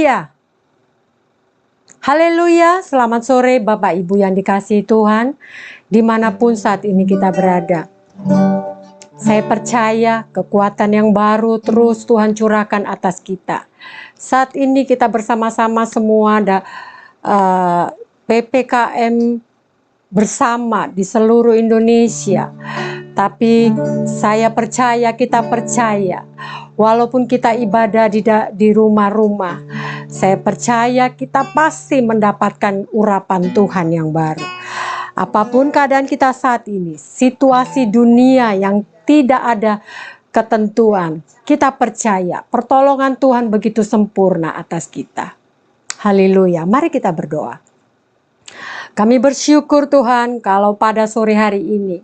Haleluya. Haleluya, selamat sore Bapak Ibu yang dikasihi Tuhan, dimanapun saat ini kita berada. Saya percaya kekuatan yang baru terus Tuhan curahkan atas kita. Saat ini kita bersama-sama semua ada PPKM bersama di seluruh Indonesia. Tapi saya percaya, kita percaya, walaupun kita ibadah di rumah-rumah, saya percaya kita pasti mendapatkan urapan Tuhan yang baru. Apapun keadaan kita saat ini, situasi dunia yang tidak ada ketentuan, kita percaya pertolongan Tuhan begitu sempurna atas kita. Haleluya, mari kita berdoa. Kami bersyukur Tuhan kalau pada sore hari ini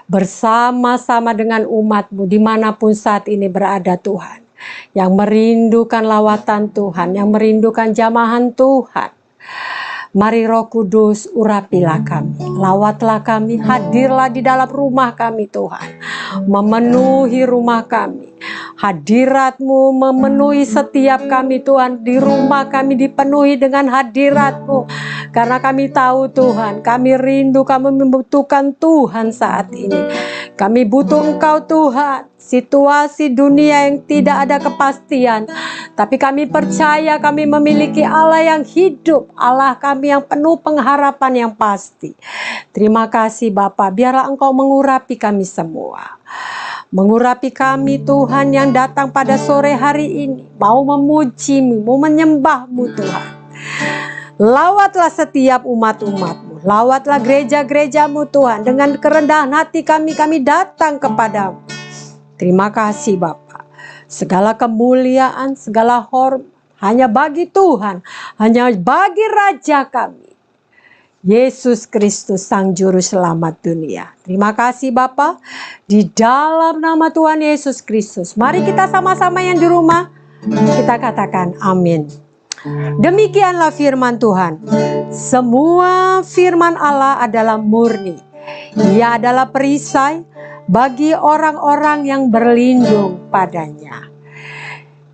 bersama-sama dengan umat-Mu dimanapun saat ini berada Tuhan, yang merindukan lawatan Tuhan, yang merindukan jamahan Tuhan. Mari Roh Kudus urapilah kami, lawatlah kami, hadirlah di dalam rumah kami Tuhan, memenuhi rumah kami. Hadirat-Mu memenuhi setiap kami Tuhan, di rumah kami dipenuhi dengan hadirat-Mu. Karena kami tahu Tuhan, kami rindu, kami membutuhkan Tuhan saat ini. Kami butuh Engkau Tuhan. Situasi dunia yang tidak ada kepastian, tapi kami percaya kami memiliki Allah yang hidup, Allah kami yang penuh pengharapan yang pasti. Terima kasih Bapa, biarlah Engkau mengurapi kami semua. Mengurapi kami Tuhan yang datang pada sore hari ini, mau memuji-Mu, mau menyembah-Mu Tuhan. Lawatlah setiap umat-umat-Mu, lawatlah gereja-gereja-Mu Tuhan. Dengan kerendahan hati kami datang kepadamu. Terima kasih Bapa. Segala kemuliaan, segala hormat hanya bagi Tuhan, hanya bagi Raja kami, Yesus Kristus Sang Juru Selamat dunia. Terima kasih Bapa. Di dalam nama Tuhan Yesus Kristus, mari kita sama-sama yang di rumah, kita katakan amin. Demikianlah firman Tuhan. Semua firman Allah adalah murni. Ia adalah perisai bagi orang-orang yang berlindung padanya.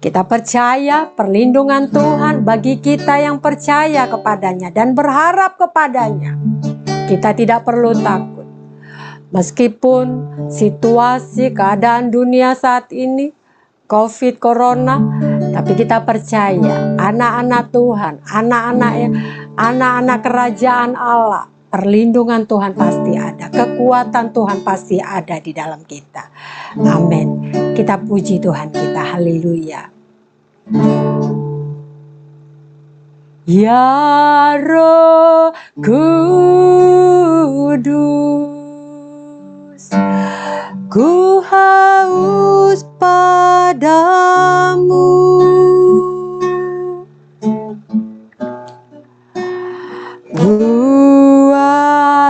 Kita percaya perlindungan Tuhan bagi kita yang percaya kepadanya dan berharap kepadanya. Kita tidak perlu takut. Meskipun situasi keadaan dunia saat ini, COVID, Corona, tapi kita percaya anak-anak Tuhan, anak-anak kerajaan Allah, perlindungan Tuhan pasti ada, kekuatan Tuhan pasti ada di dalam kita. Amin. Kita puji Tuhan kita, haleluya. Ya Roh Kudus, ku haus padamu.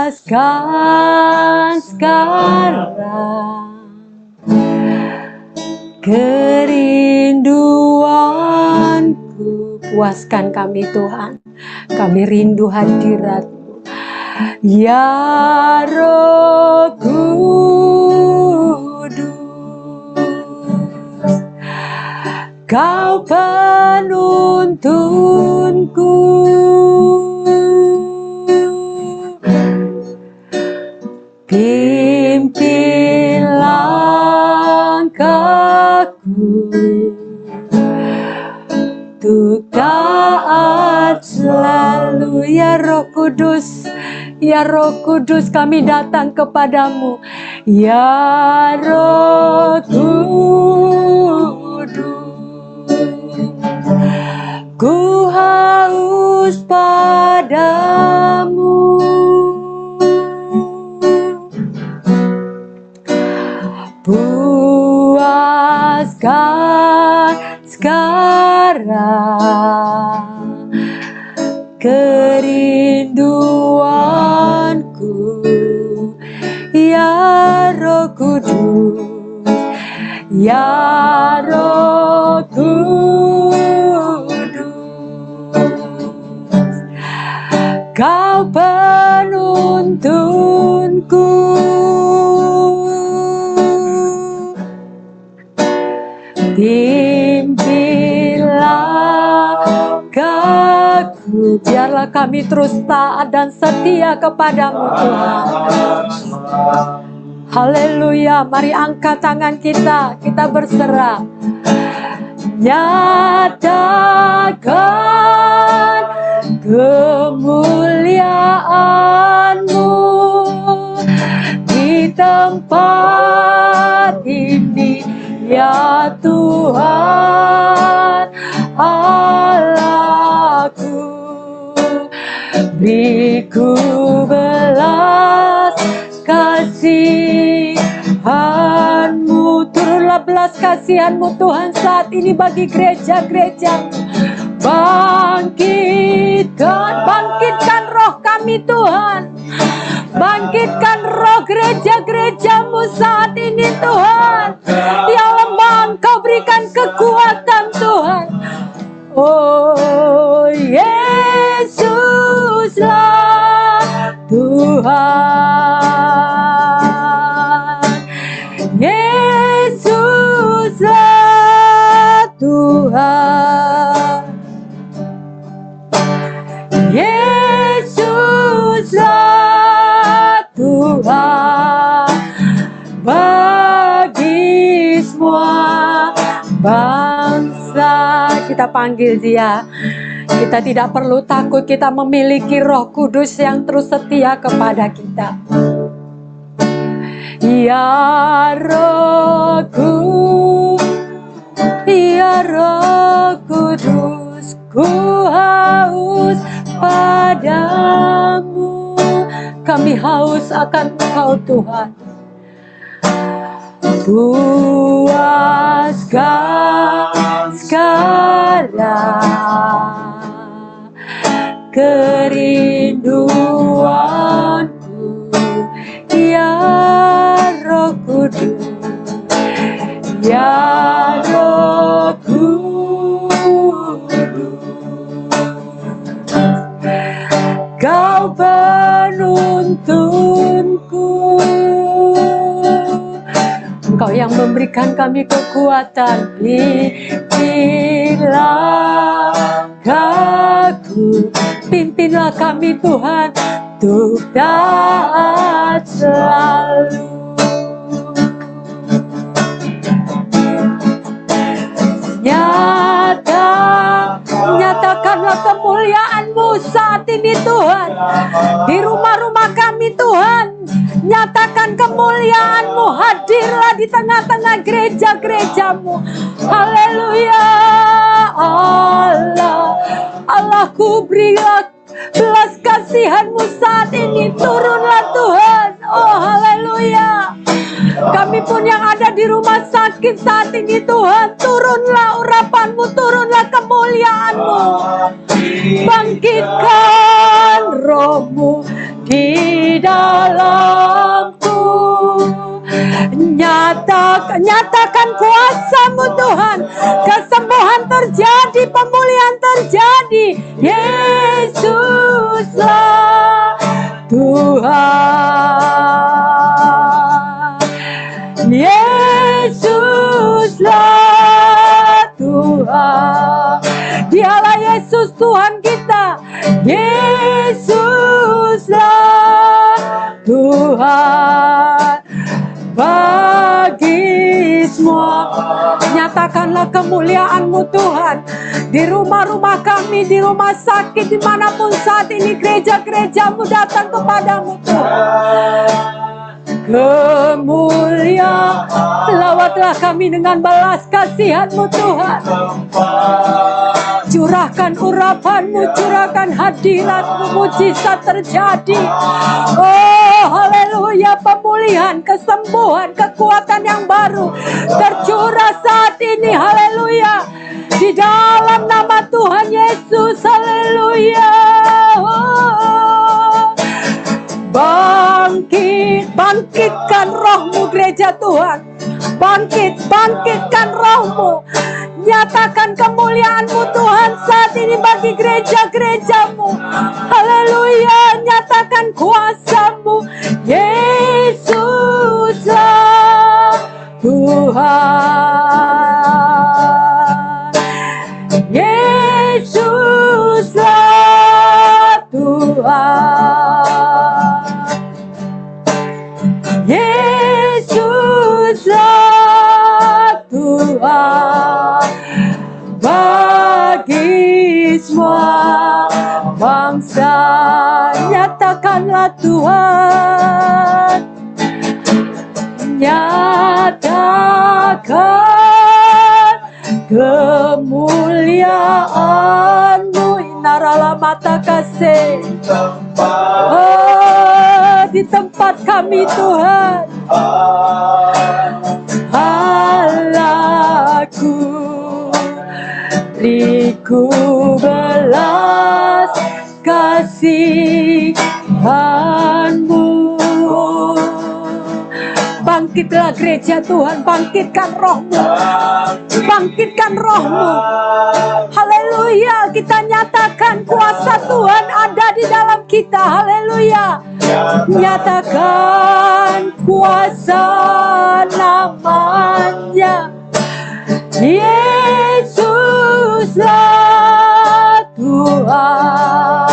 Puaskan sekarang kerinduanku. Puaskan kami Tuhan, kami rindu hadirat-Mu. Ya Roh Kudus, Kau penuntunku. Pimpin langkahku untuk taat selalu. Ya Roh Kudus, ya Roh Kudus, kami datang kepadamu. Ya Roh Kudus, ku haus padamu. Puaskan sekarang kerinduanku. Ya Roh Kudus, ya Roh Kudus, Kau penuntunku. Pimpinlah aku. Biarlah kami terus taat dan setia kepadamu Tuhan. Haleluya. Mari angkat tangan kita, kita berserah. Nyatakan kemuliaan-Mu di tempat ini, ya Tuhan Allahku. Beriku belas kasihan-Mu, turunlah belas kasihan-Mu Tuhan saat ini bagi gereja-gereja. Bangkitkan roh kami Tuhan. Bangkitkan roh gereja-gereja-Mu saat ini Tuhan. Yang lemah Engkau berikan kekuatan Tuhan. Oh Yesuslah Tuhan. Yesuslah Tuhan. Yesuslah Tuhan bagi semua bangsa. Kita panggil Dia. Kita tidak perlu takut, kita memiliki Roh Kudus yang terus setia kepada kita. Ya Rohku, ya Roh Kudus, ku haus padamu. Kami haus akan Engkau Tuhan. Puaskan sekarang kerinduanku, ya Roh Kudus, ya Roh Kudus. Kau penuntunku, Engkau yang memberikan kami kekuatan. Pimpinlah kami Tuhan, untuk taat selalu. Nyatakanlah kemuliaan-Mu saat ini Tuhan, di rumah-rumah kami Tuhan. Nyatakan kemuliaan-Mu, hadirlah di tengah-tengah gereja-gereja-Mu. Haleluya. Allahku, berilah belas kasihan-Mu saat ini, turunlah Tuhan. Oh haleluya. Kami pun yang ada di rumah sakit saat ini Tuhan, turunlah urapan-Mu, turunlah kemuliaan-Mu. Bangkitkan Roh-Mu di dalamku. Nyatakan kuasa-Mu Tuhan. Kesembuhan terjadi, pemulihan terjadi. Yesuslah Tuhan. Yesuslah Tuhan. Dialah Yesus Tuhan kita. Yesuslah Tuhan bagi semua. Nyatakanlah kemuliaan-Mu Tuhan di rumah-rumah kami, di rumah sakit, dimanapun saat ini gereja-gereja-Mu datang kepadamu Tuhan. Kemuliaan, lawatlah kami dengan balas kasihan-Mu Tuhan. Curahkan urapan-Mu, curahkan hadirat-Mu, mujizat terjadi. Oh haleluya, pemulihan, kesembuhan, kekuatan yang baru tercurah saat ini. Haleluya, di dalam nama Tuhan Yesus. Haleluya. Bangkitkan Roh-Mu gereja Tuhan. Bangkitkan Roh-Mu. Nyatakan kemuliaan-Mu Tuhan saat ini bagi gereja-gereja-Mu. Haleluya, nyatakan kuasa-Mu. Yesuslah Tuhan. Yesuslah semua bangsa, nyatakanlah Tuhan, nyatakan kemuliaan-Mu. Inarala mata kasih di tempat kami Tuhan. Allahku, liku belas kasihan-Mu. Bangkitlah gereja Tuhan, bangkitkan roh-Mu, bangkitkan roh-Mu. Haleluya, kita nyatakan kuasa Tuhan ada di dalam kita. Haleluya, nyatakan kuasa namanya Yesuslah Tuhan,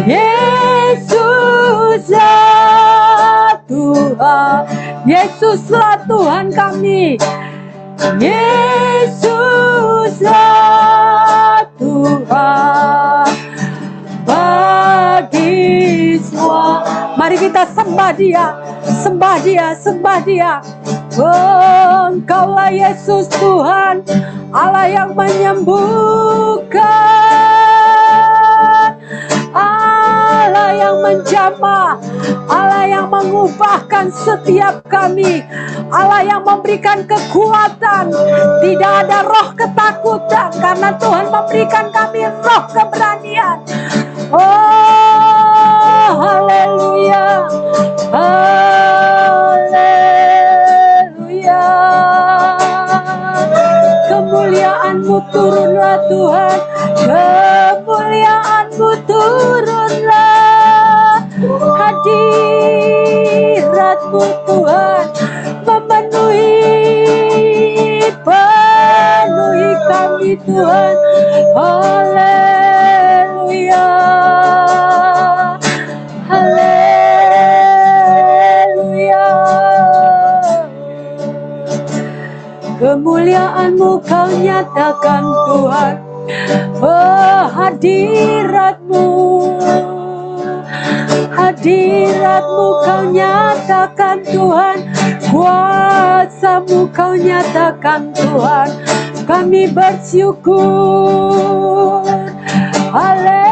Yesuslah Tuhan, Yesuslah Tuhan kami, Yesuslah Tuhan bagi semua. Mari kita sembah Dia, sembah Dia, sembah Dia. Oh, Engkaulah Yesus Tuhan, Allah yang menyembuhkan, Allah yang menjamah, Allah yang mengubahkan setiap kami, Allah yang memberikan kekuatan. Tidak ada roh ketakutan, karena Tuhan memberikan kami roh keberanian. Oh, haleluya, haleluya. Kemuliaan-Mu turunlah Tuhan, kemuliaan-Mu turunlah. Hadirat-Mu Tuhan penuhi kami Tuhan. Haleluya, haleluya. Kemuliaan-Mu Kau nyatakan Tuhan. Oh, hadirat-Mu, hadirat-Mu Kau nyatakan Tuhan, kuasa-Mu Kau nyatakan Tuhan. Kami bersyukur. Haleluya,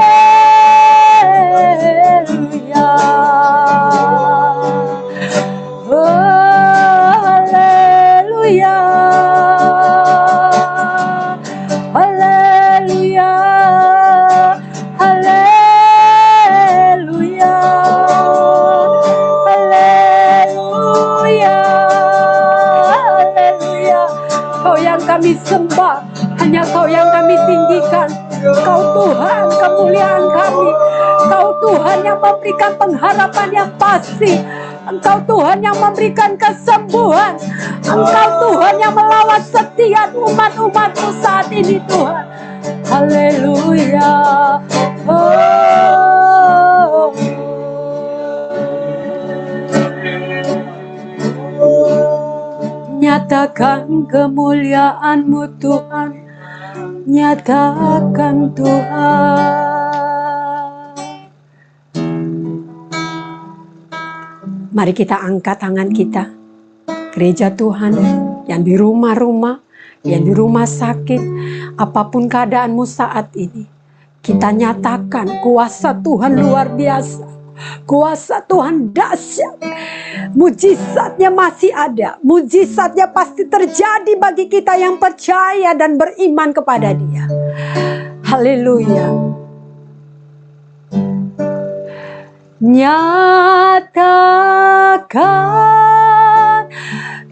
oh, haleluya, haleluya, haleluya, haleluya, haleluya. Kau yang kami sembah, hanya Kau yang kami tinggikan. Kau Tuhan kemuliaan kami, Kau Tuhan yang memberikan pengharapan yang pasti, Engkau Tuhan yang memberikan kesembuhan, Engkau Tuhan yang melawat setiap umat-umat-Mu saat ini Tuhan. Haleluya, oh. Nyatakan kemuliaan-Mu Tuhan, nyatakan Tuhan. Mari kita angkat tangan kita, gereja Tuhan yang di rumah-rumah, yang di rumah sakit, apapun keadaanmu saat ini, kita nyatakan kuasa Tuhan luar biasa. Kuasa Tuhan dahsyat. Mujizatnya masih ada. Mujizatnya pasti terjadi bagi kita yang percaya dan beriman kepada Dia. Haleluya. Nyatakan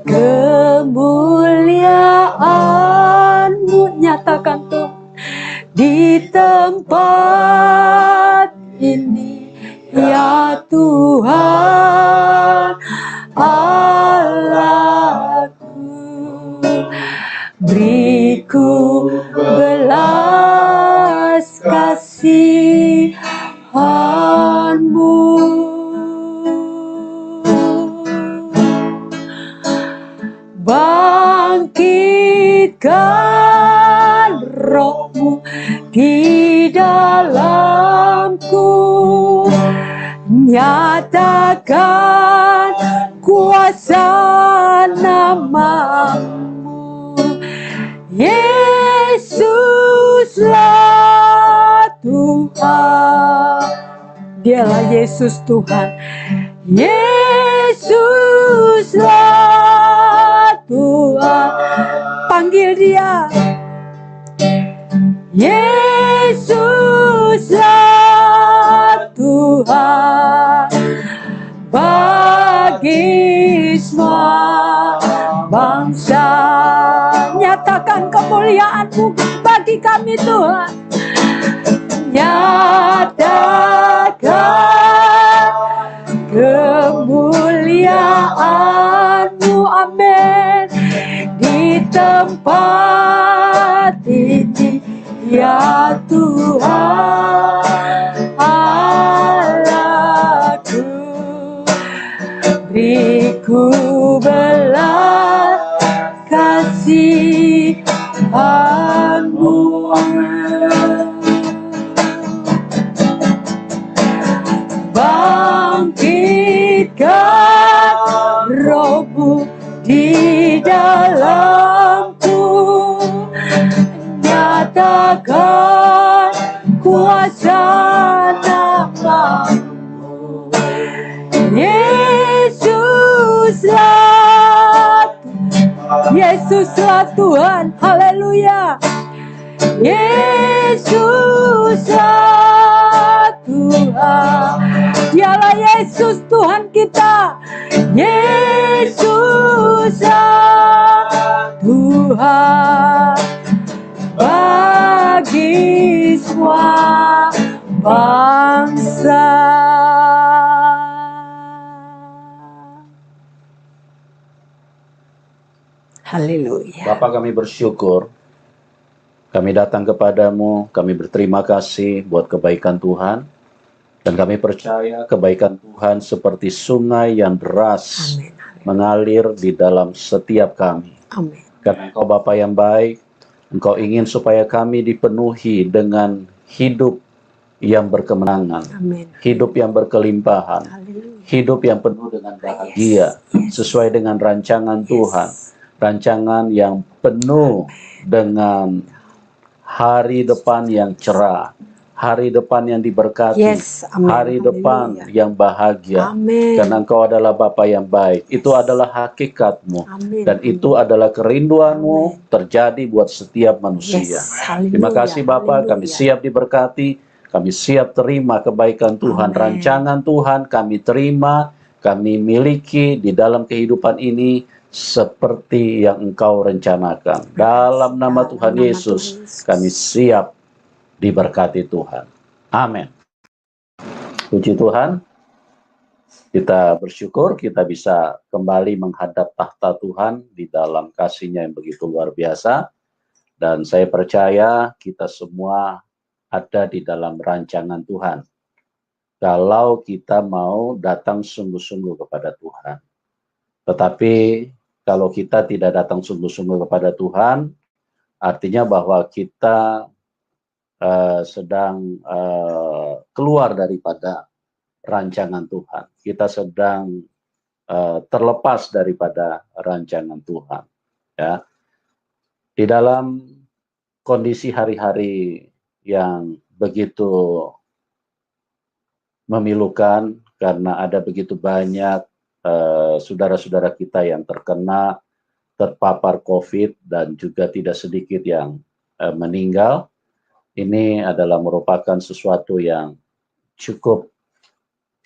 kemuliaan-Mu, nyatakan Tuhan di tempat ini. Ya Tuhan Allahku, beriku belas kasihan-Mu. Bangkitkan di dalamku. Nyatakan kuasa nama-Mu, Yesuslah Tuhan. Dialah Yesus Tuhan. Yesuslah Tuhan. Panggil Dia. Yesuslah Tuhan. Bagi semua bangsa, nyatakan kemuliaan-Mu bagi kami Tuhan. Nyatakan kemuliaan-Mu, amin, di tempat ini ya Tuhan Allahku. Beriku belas kasihan-Mu, bangkitkan Roh-Mu di dalamku, nyatakan kuasa nama-Mu, Yesuslah Tuhan. Haleluya. Yesuslah Tuhan. Dialah Yesus Tuhan kita. Yesuslah Tuhan. Bagi semua bangsa. Haleluya. Bapa, kami bersyukur, kami datang kepadamu, kami berterima kasih buat kebaikan Tuhan, dan kami percaya kebaikan Tuhan seperti sungai yang deras Amin. mengalir di dalam setiap kami. Amin. Karena Engkau Bapa yang baik, Engkau ingin supaya kami dipenuhi dengan hidup yang berkemenangan, Amin. hidup yang berkelimpahan, Haleluya. hidup yang penuh dengan bahagia, sesuai dengan rancangan Tuhan. Rancangan yang penuh dengan hari depan yang cerah, hari depan yang diberkati, Amin. hari depan yang bahagia. Amin. Karena Engkau adalah Bapa yang baik. Itu adalah hakikat-Mu. Amin. Dan itu adalah kerinduan-Mu terjadi buat setiap manusia. Terima kasih Bapa, kami siap diberkati, kami siap terima kebaikan Tuhan. Amin. Rancangan Tuhan kami terima, kami miliki di dalam kehidupan ini seperti yang Engkau rencanakan. Dalam nama Tuhan Yesus, kami siap diberkati Tuhan. Amin. Puji Tuhan, kita bersyukur kita bisa kembali menghadap tahta Tuhan di dalam kasih-Nya yang begitu luar biasa. Dan saya percaya kita semua ada di dalam rancangan Tuhan. Kalau kita mau datang sungguh-sungguh kepada Tuhan. Tetapi kalau kita tidak datang sungguh-sungguh kepada Tuhan, artinya bahwa kita sedang keluar daripada rancangan Tuhan. Kita sedang terlepas daripada rancangan Tuhan. Ya. Di dalam kondisi hari-hari yang begitu memilukan, karena ada begitu banyak saudara-saudara kita yang terpapar COVID dan juga tidak sedikit yang meninggal. Ini adalah merupakan sesuatu yang cukup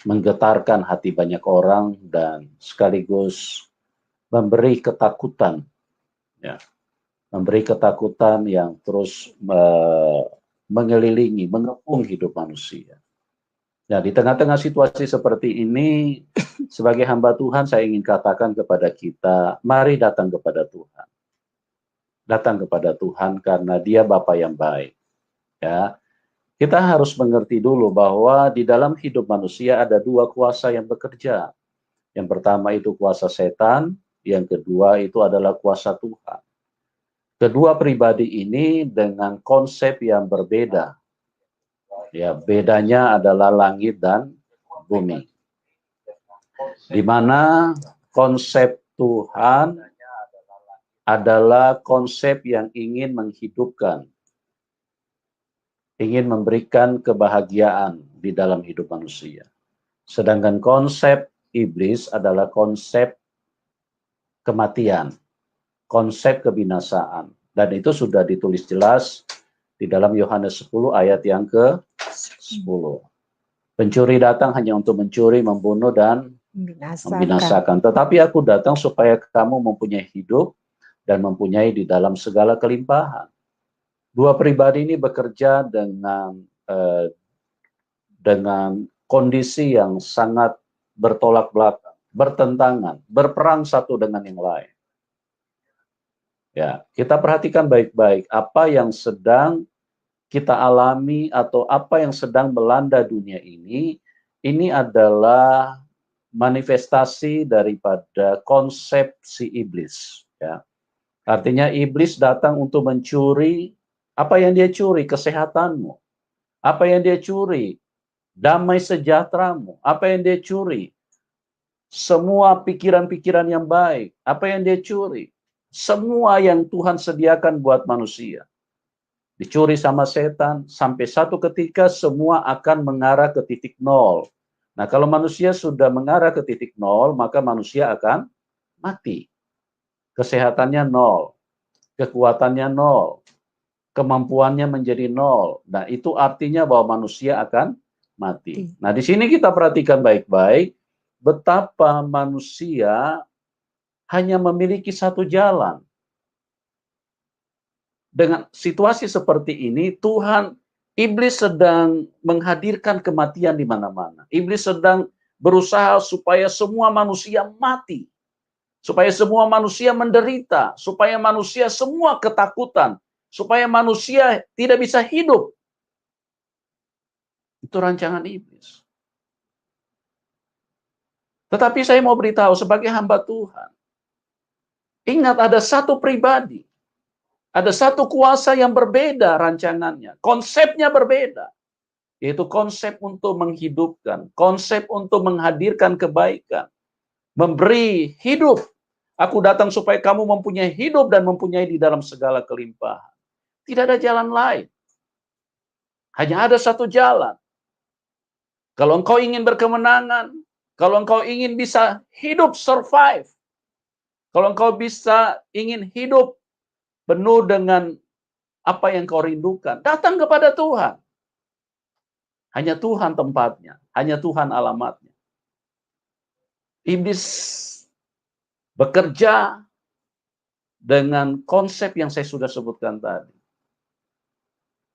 menggetarkan hati banyak orang dan sekaligus memberi ketakutan, ya, memberi ketakutan yang terus mengelilingi, mengepung hidup manusia. Nah, di tengah-tengah situasi seperti ini, sebagai hamba Tuhan, saya ingin katakan kepada kita, mari datang kepada Tuhan. Datang kepada Tuhan karena Dia Bapa yang baik. Ya, kita harus mengerti dulu bahwa di dalam hidup manusia ada dua kuasa yang bekerja. Yang pertama itu kuasa setan, yang kedua itu adalah kuasa Tuhan. kedua pribadi ini dengan konsep yang berbeda. Ya, bedanya adalah langit dan bumi. Di mana konsep Tuhan adalah konsep yang ingin menghidupkan, ingin memberikan kebahagiaan di dalam hidup manusia. Sedangkan konsep iblis adalah konsep kematian, konsep kebinasaan. Dan itu sudah ditulis jelas di dalam Yohanes 10 ayat yang ke-10. Pencuri datang hanya untuk mencuri, membunuh, dan membinasakan. Tetapi aku datang supaya kamu mempunyai hidup dan mempunyai di dalam segala kelimpahan. Dua pribadi ini bekerja dengan kondisi yang sangat bertolak belakang, bertentangan, berperang satu dengan yang lain. Ya, kita perhatikan baik-baik apa yang sedang kita alami atau apa yang sedang melanda dunia ini adalah manifestasi daripada konsep si iblis. Ya. Artinya iblis datang untuk mencuri apa yang dia curi, kesehatanmu. Apa yang dia curi, damai sejahteramu. Apa yang dia curi, semua pikiran-pikiran yang baik. Apa yang dia curi, semua yang Tuhan sediakan buat manusia. Dicuri sama setan, sampai satu ketika semua akan mengarah ke titik nol. Nah, kalau manusia sudah mengarah ke titik nol, maka manusia akan mati. Kesehatannya nol, kekuatannya nol, kemampuannya menjadi nol. Nah, itu artinya bahwa manusia akan mati. Nah, di sini kita perhatikan baik-baik betapa manusia hanya memiliki satu jalan. Dengan situasi seperti ini, iblis sedang menghadirkan kematian di mana-mana. Iblis sedang berusaha supaya semua manusia mati. Supaya semua manusia menderita. Supaya manusia semua ketakutan. Supaya manusia tidak bisa hidup. Itu rancangan iblis. Tetapi saya mau beritahu sebagai hamba Tuhan. Ingat, ada satu pribadi. Ada satu kuasa yang berbeda rancangannya. Konsepnya berbeda. Yaitu konsep untuk menghidupkan. Konsep untuk menghadirkan kebaikan. Memberi hidup. Aku datang supaya kamu mempunyai hidup dan mempunyai di dalam segala kelimpahan. Tidak ada jalan lain. Hanya ada satu jalan. Kalau engkau ingin berkemenangan, kalau engkau ingin bisa hidup, survive. Kalau engkau ingin hidup penuh dengan apa yang kau rindukan, datang kepada Tuhan. Hanya Tuhan tempatnya, hanya Tuhan alamatnya. Iblis bekerja dengan konsep yang saya sudah sebutkan tadi.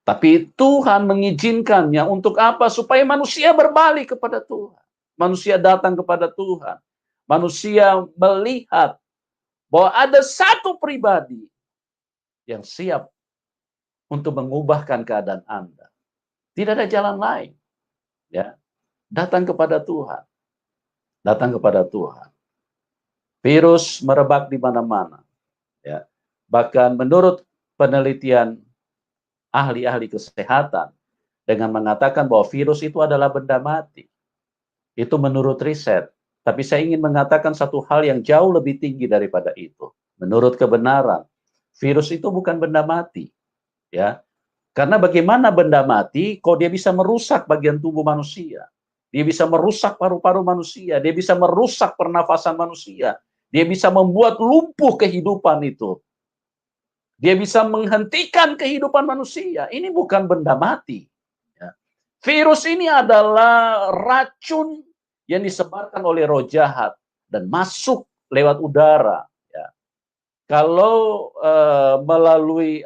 Tapi Tuhan mengizinkannya untuk apa? Supaya manusia berbalik kepada Tuhan. Manusia datang kepada Tuhan. Manusia melihat bahwa ada satu pribadi yang siap untuk mengubahkan keadaan Anda. Tidak ada jalan lain. Ya, datang kepada Tuhan. Datang kepada Tuhan. Virus merebak di mana-mana. Ya. Bahkan menurut penelitian ahli-ahli kesehatan dengan mengatakan bahwa virus itu adalah benda mati. Itu menurut riset. Tapi saya ingin mengatakan satu hal yang jauh lebih tinggi daripada itu. Menurut kebenaran, virus itu bukan benda mati. Ya. Karena bagaimana benda mati, kok dia bisa merusak bagian tubuh manusia. Dia bisa merusak paru-paru manusia. Dia bisa merusak pernafasan manusia. Dia bisa membuat lumpuh kehidupan itu. Dia bisa menghentikan kehidupan manusia. Ini bukan benda mati. Ya. Virus ini adalah racun yang disebarkan oleh roh jahat dan masuk lewat udara. Ya. Kalau melalui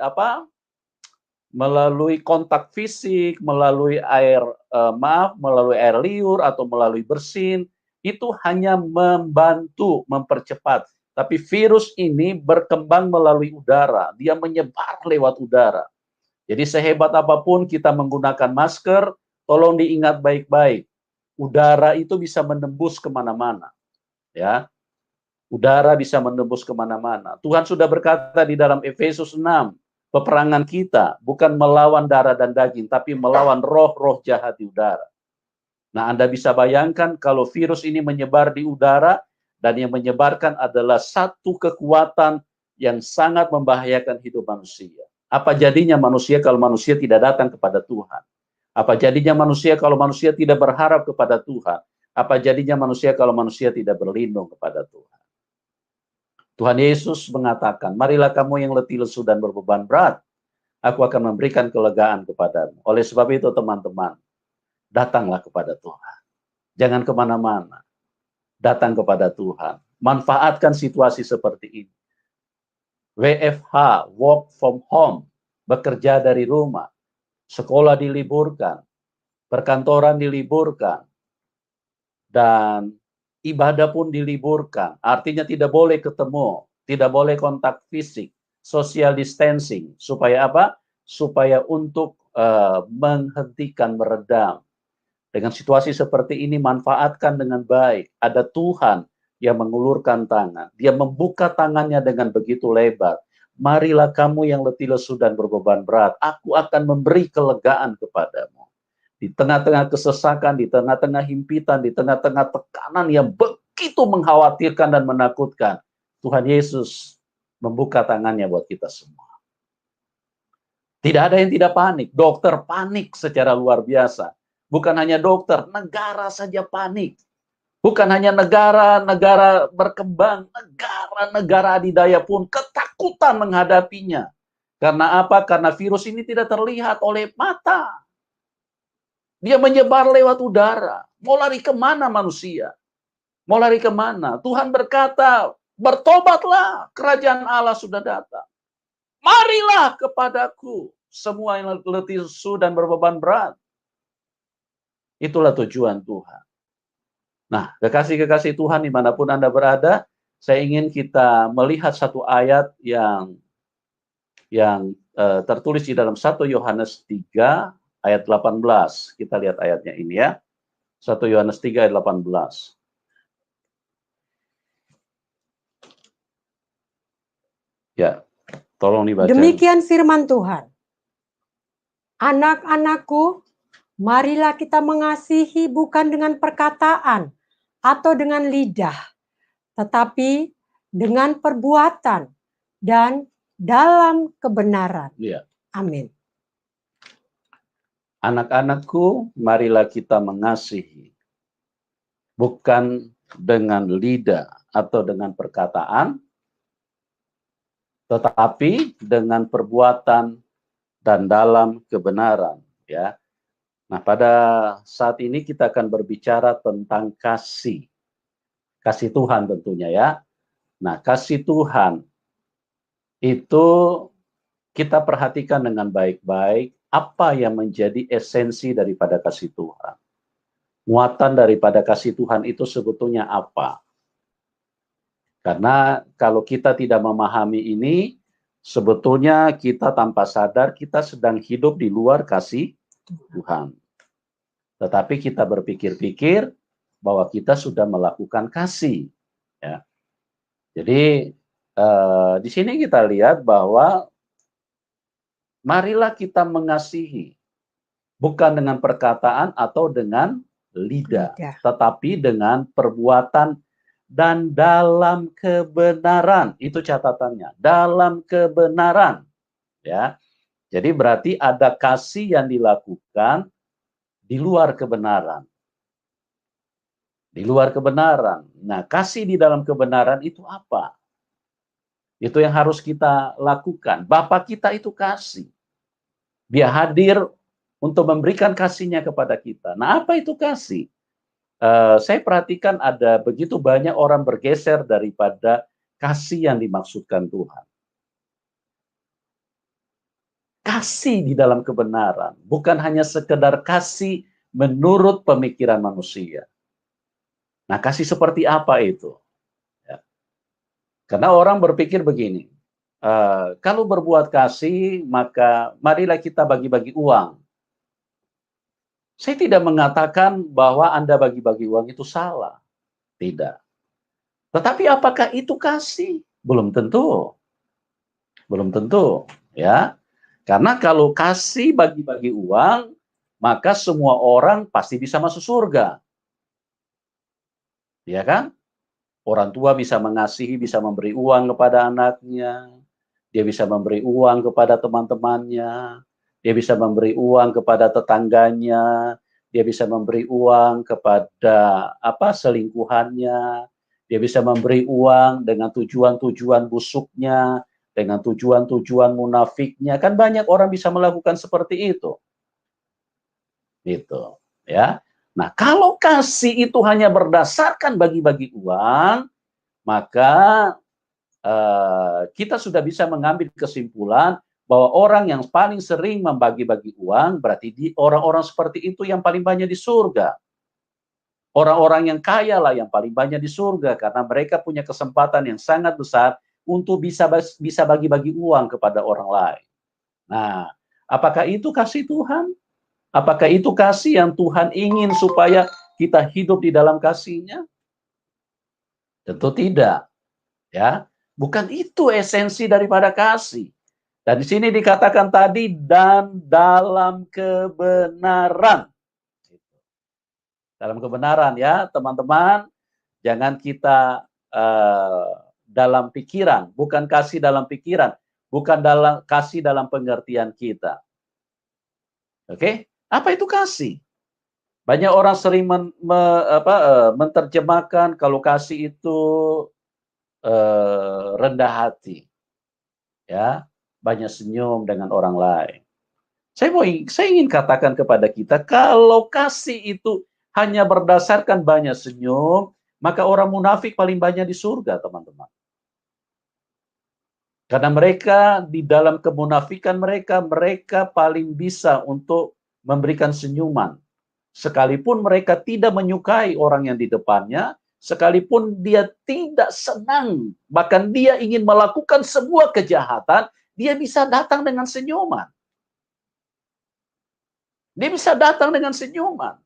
kontak fisik, melalui melalui air liur atau melalui bersin, itu hanya membantu mempercepat. Tapi virus ini berkembang melalui udara, dia menyebar lewat udara. Jadi sehebat apapun kita menggunakan masker, tolong diingat baik-baik. Udara itu bisa menembus kemana-mana. Ya, Udara bisa menembus kemana-mana. Tuhan sudah berkata di dalam Efesus 6, peperangan kita bukan melawan darah dan daging, tapi melawan roh-roh jahat di udara. Nah, Anda bisa bayangkan kalau virus ini menyebar di udara, dan yang menyebarkan adalah satu kekuatan yang sangat membahayakan hidup manusia. Apa jadinya manusia kalau manusia tidak datang kepada Tuhan? Apa jadinya manusia kalau manusia tidak berharap kepada Tuhan? Apa jadinya manusia kalau manusia tidak berlindung kepada Tuhan? Tuhan Yesus mengatakan, marilah kamu yang letih lesu dan berbeban berat, aku akan memberikan kelegaan kepadamu. Oleh sebab itu teman-teman, datanglah kepada Tuhan. Jangan kemana-mana. Datang kepada Tuhan. Manfaatkan situasi seperti ini. WFH, work from home, bekerja dari rumah, sekolah diliburkan, perkantoran diliburkan, dan ibadah pun diliburkan. Artinya tidak boleh ketemu, tidak boleh kontak fisik, social distancing. Supaya apa? Supaya untuk menghentikan, meredam. Dengan situasi seperti ini, manfaatkan dengan baik. Ada Tuhan yang mengulurkan tangan. Dia membuka tangannya dengan begitu lebar. Marilah kamu yang letih lesu dan berbeban berat, aku akan memberi kelegaan kepadamu. Di tengah-tengah kesesakan, di tengah-tengah himpitan, di tengah-tengah tekanan yang begitu mengkhawatirkan dan menakutkan, Tuhan Yesus membuka tangannya buat kita semua. Tidak ada yang tidak panik. Dokter panik secara luar biasa. Bukan hanya dokter, negara saja panik. Bukan hanya negara-negara berkembang, negara-negara adidaya pun ketakutan menghadapinya. Karena apa? Karena virus ini tidak terlihat oleh mata. Dia menyebar lewat udara. Mau lari kemana manusia? Mau lari kemana? Tuhan berkata, bertobatlah, kerajaan Allah sudah datang. Marilah kepadaku, semua yang letih lesu dan berbeban berat. Itulah tujuan Tuhan. Nah, kekasih-kekasih Tuhan dimanapun Anda berada, saya ingin kita melihat satu ayat yang tertulis di dalam 1 Yohanes 3 ayat 18. Kita lihat ayatnya ini ya. 1 Yohanes 3 ayat 18. Ya, tolong dibaca. Demikian firman Tuhan. Anak-anakku, marilah kita mengasihi bukan dengan perkataan atau dengan lidah, tetapi dengan perbuatan dan dalam kebenaran. Ya. Amin. Anak-anakku, marilah kita mengasihi bukan dengan lidah atau dengan perkataan, tetapi dengan perbuatan dan dalam kebenaran. Ya. Nah, pada saat ini kita akan berbicara tentang kasih. Kasih Tuhan tentunya ya. Nah, kasih Tuhan itu kita perhatikan dengan baik-baik apa yang menjadi esensi daripada kasih Tuhan. Muatan daripada kasih Tuhan itu sebetulnya apa? Karena kalau kita tidak memahami ini, sebetulnya kita tanpa sadar kita sedang hidup di luar kasih Tuhan. Tetapi kita berpikir-pikir bahwa kita sudah melakukan kasih. Ya. Jadi di sini kita lihat bahwa marilah kita mengasihi bukan dengan perkataan atau dengan lidah, tetapi dengan perbuatan dan dalam kebenaran. Itu catatannya, dalam kebenaran. Ya. Jadi berarti ada kasih yang dilakukan di luar kebenaran. Di luar kebenaran. Nah, kasih di dalam kebenaran itu apa? Itu yang harus kita lakukan. Bapa kita itu kasih. Dia hadir untuk memberikan kasihnya kepada kita. Nah, apa itu kasih? Saya perhatikan ada begitu banyak orang bergeser daripada kasih yang dimaksudkan Tuhan. Kasih di dalam kebenaran. Bukan hanya sekedar kasih menurut pemikiran manusia. Nah, kasih seperti apa itu? Ya. Karena orang berpikir begini, kalau berbuat kasih, maka marilah kita bagi-bagi uang. Saya tidak mengatakan bahwa Anda bagi-bagi uang itu salah. Tidak. Tetapi apakah itu kasih? Belum tentu. Belum tentu, ya. Karena kalau kasih bagi-bagi uang, maka semua orang pasti bisa masuk surga. Ya kan? Orang tua bisa mengasihi, bisa memberi uang kepada anaknya. Dia bisa memberi uang kepada teman-temannya. Dia bisa memberi uang kepada tetangganya. Dia bisa memberi uang kepada selingkuhannya. Dia bisa memberi uang dengan tujuan-tujuan busuknya, dengan tujuan-tujuan munafiknya. Kan banyak orang bisa melakukan seperti itu. Gitu, ya. Nah, kalau kasih itu hanya berdasarkan bagi-bagi uang, maka kita sudah bisa mengambil kesimpulan bahwa orang yang paling sering membagi-bagi uang berarti orang-orang seperti itu yang paling banyak di surga. Orang-orang yang kaya lah yang paling banyak di surga karena mereka punya kesempatan yang sangat besar untuk bisa bagi-bagi uang kepada orang lain. Nah, apakah itu kasih Tuhan? Apakah itu kasih yang Tuhan ingin supaya kita hidup di dalam kasih-Nya? Tentu tidak, ya. Bukan itu esensi daripada kasih. Dan di sini dikatakan tadi dan dalam kebenaran. Dalam kebenaran ya, teman-teman, jangan kita dalam pikiran, bukan kasih dalam pikiran, bukan dalam kasih dalam pengertian kita. Oke? Apa itu kasih? Banyak orang sering menerjemahkan kalau kasih itu rendah hati, ya, banyak senyum dengan orang lain. Saya ingin katakan kepada kita, kalau kasih itu hanya berdasarkan banyak senyum, maka orang munafik paling banyak di surga, teman-teman. Karena mereka di dalam kemunafikan mereka paling bisa untuk memberikan senyuman. Sekalipun mereka tidak menyukai orang yang di depannya, sekalipun dia tidak senang, bahkan dia ingin melakukan sebuah kejahatan, dia bisa datang dengan senyuman. Dia bisa datang dengan senyuman.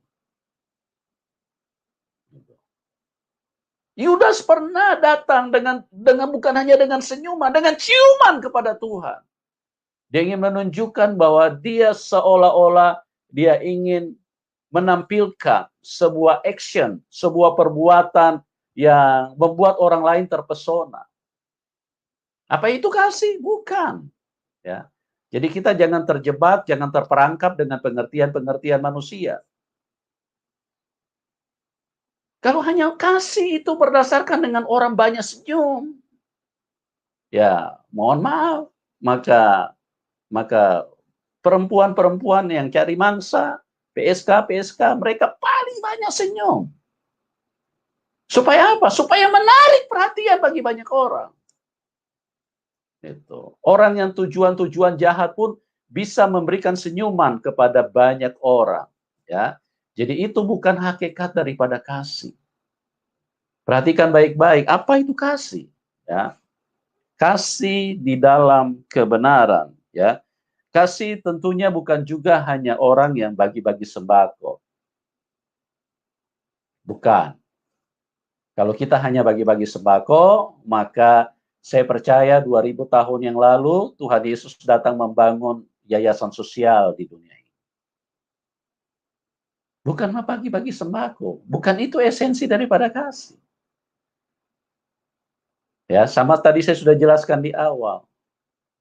Yudas pernah datang dengan bukan hanya dengan senyuman, dengan ciuman kepada Tuhan. Dia ingin menunjukkan bahwa dia seolah-olah dia ingin menampilkan sebuah action, sebuah perbuatan yang membuat orang lain terpesona. Apa itu kasih? Bukan. Ya. Jadi kita jangan terjebak, jangan terperangkap dengan pengertian-pengertian manusia. Kalau hanya kasih itu berdasarkan dengan orang banyak senyum, ya mohon maaf, maka perempuan-perempuan yang cari mangsa, PSK, mereka paling banyak senyum. Supaya apa? Supaya menarik perhatian bagi banyak orang. Itu. Orang yang tujuan-tujuan jahat pun bisa memberikan senyuman kepada banyak orang. Ya, jadi itu bukan hakikat daripada kasih. Perhatikan baik-baik, apa itu kasih? Ya, kasih di dalam kebenaran. Ya, kasih tentunya bukan juga hanya orang yang bagi-bagi sembako. Bukan. Kalau kita hanya bagi-bagi sembako, maka saya percaya 2000 tahun yang lalu Tuhan Yesus datang membangun yayasan sosial di dunia ini. Bukan bagi-bagi sembako, bukan itu esensi daripada kasih. Ya, sama tadi saya sudah jelaskan di awal.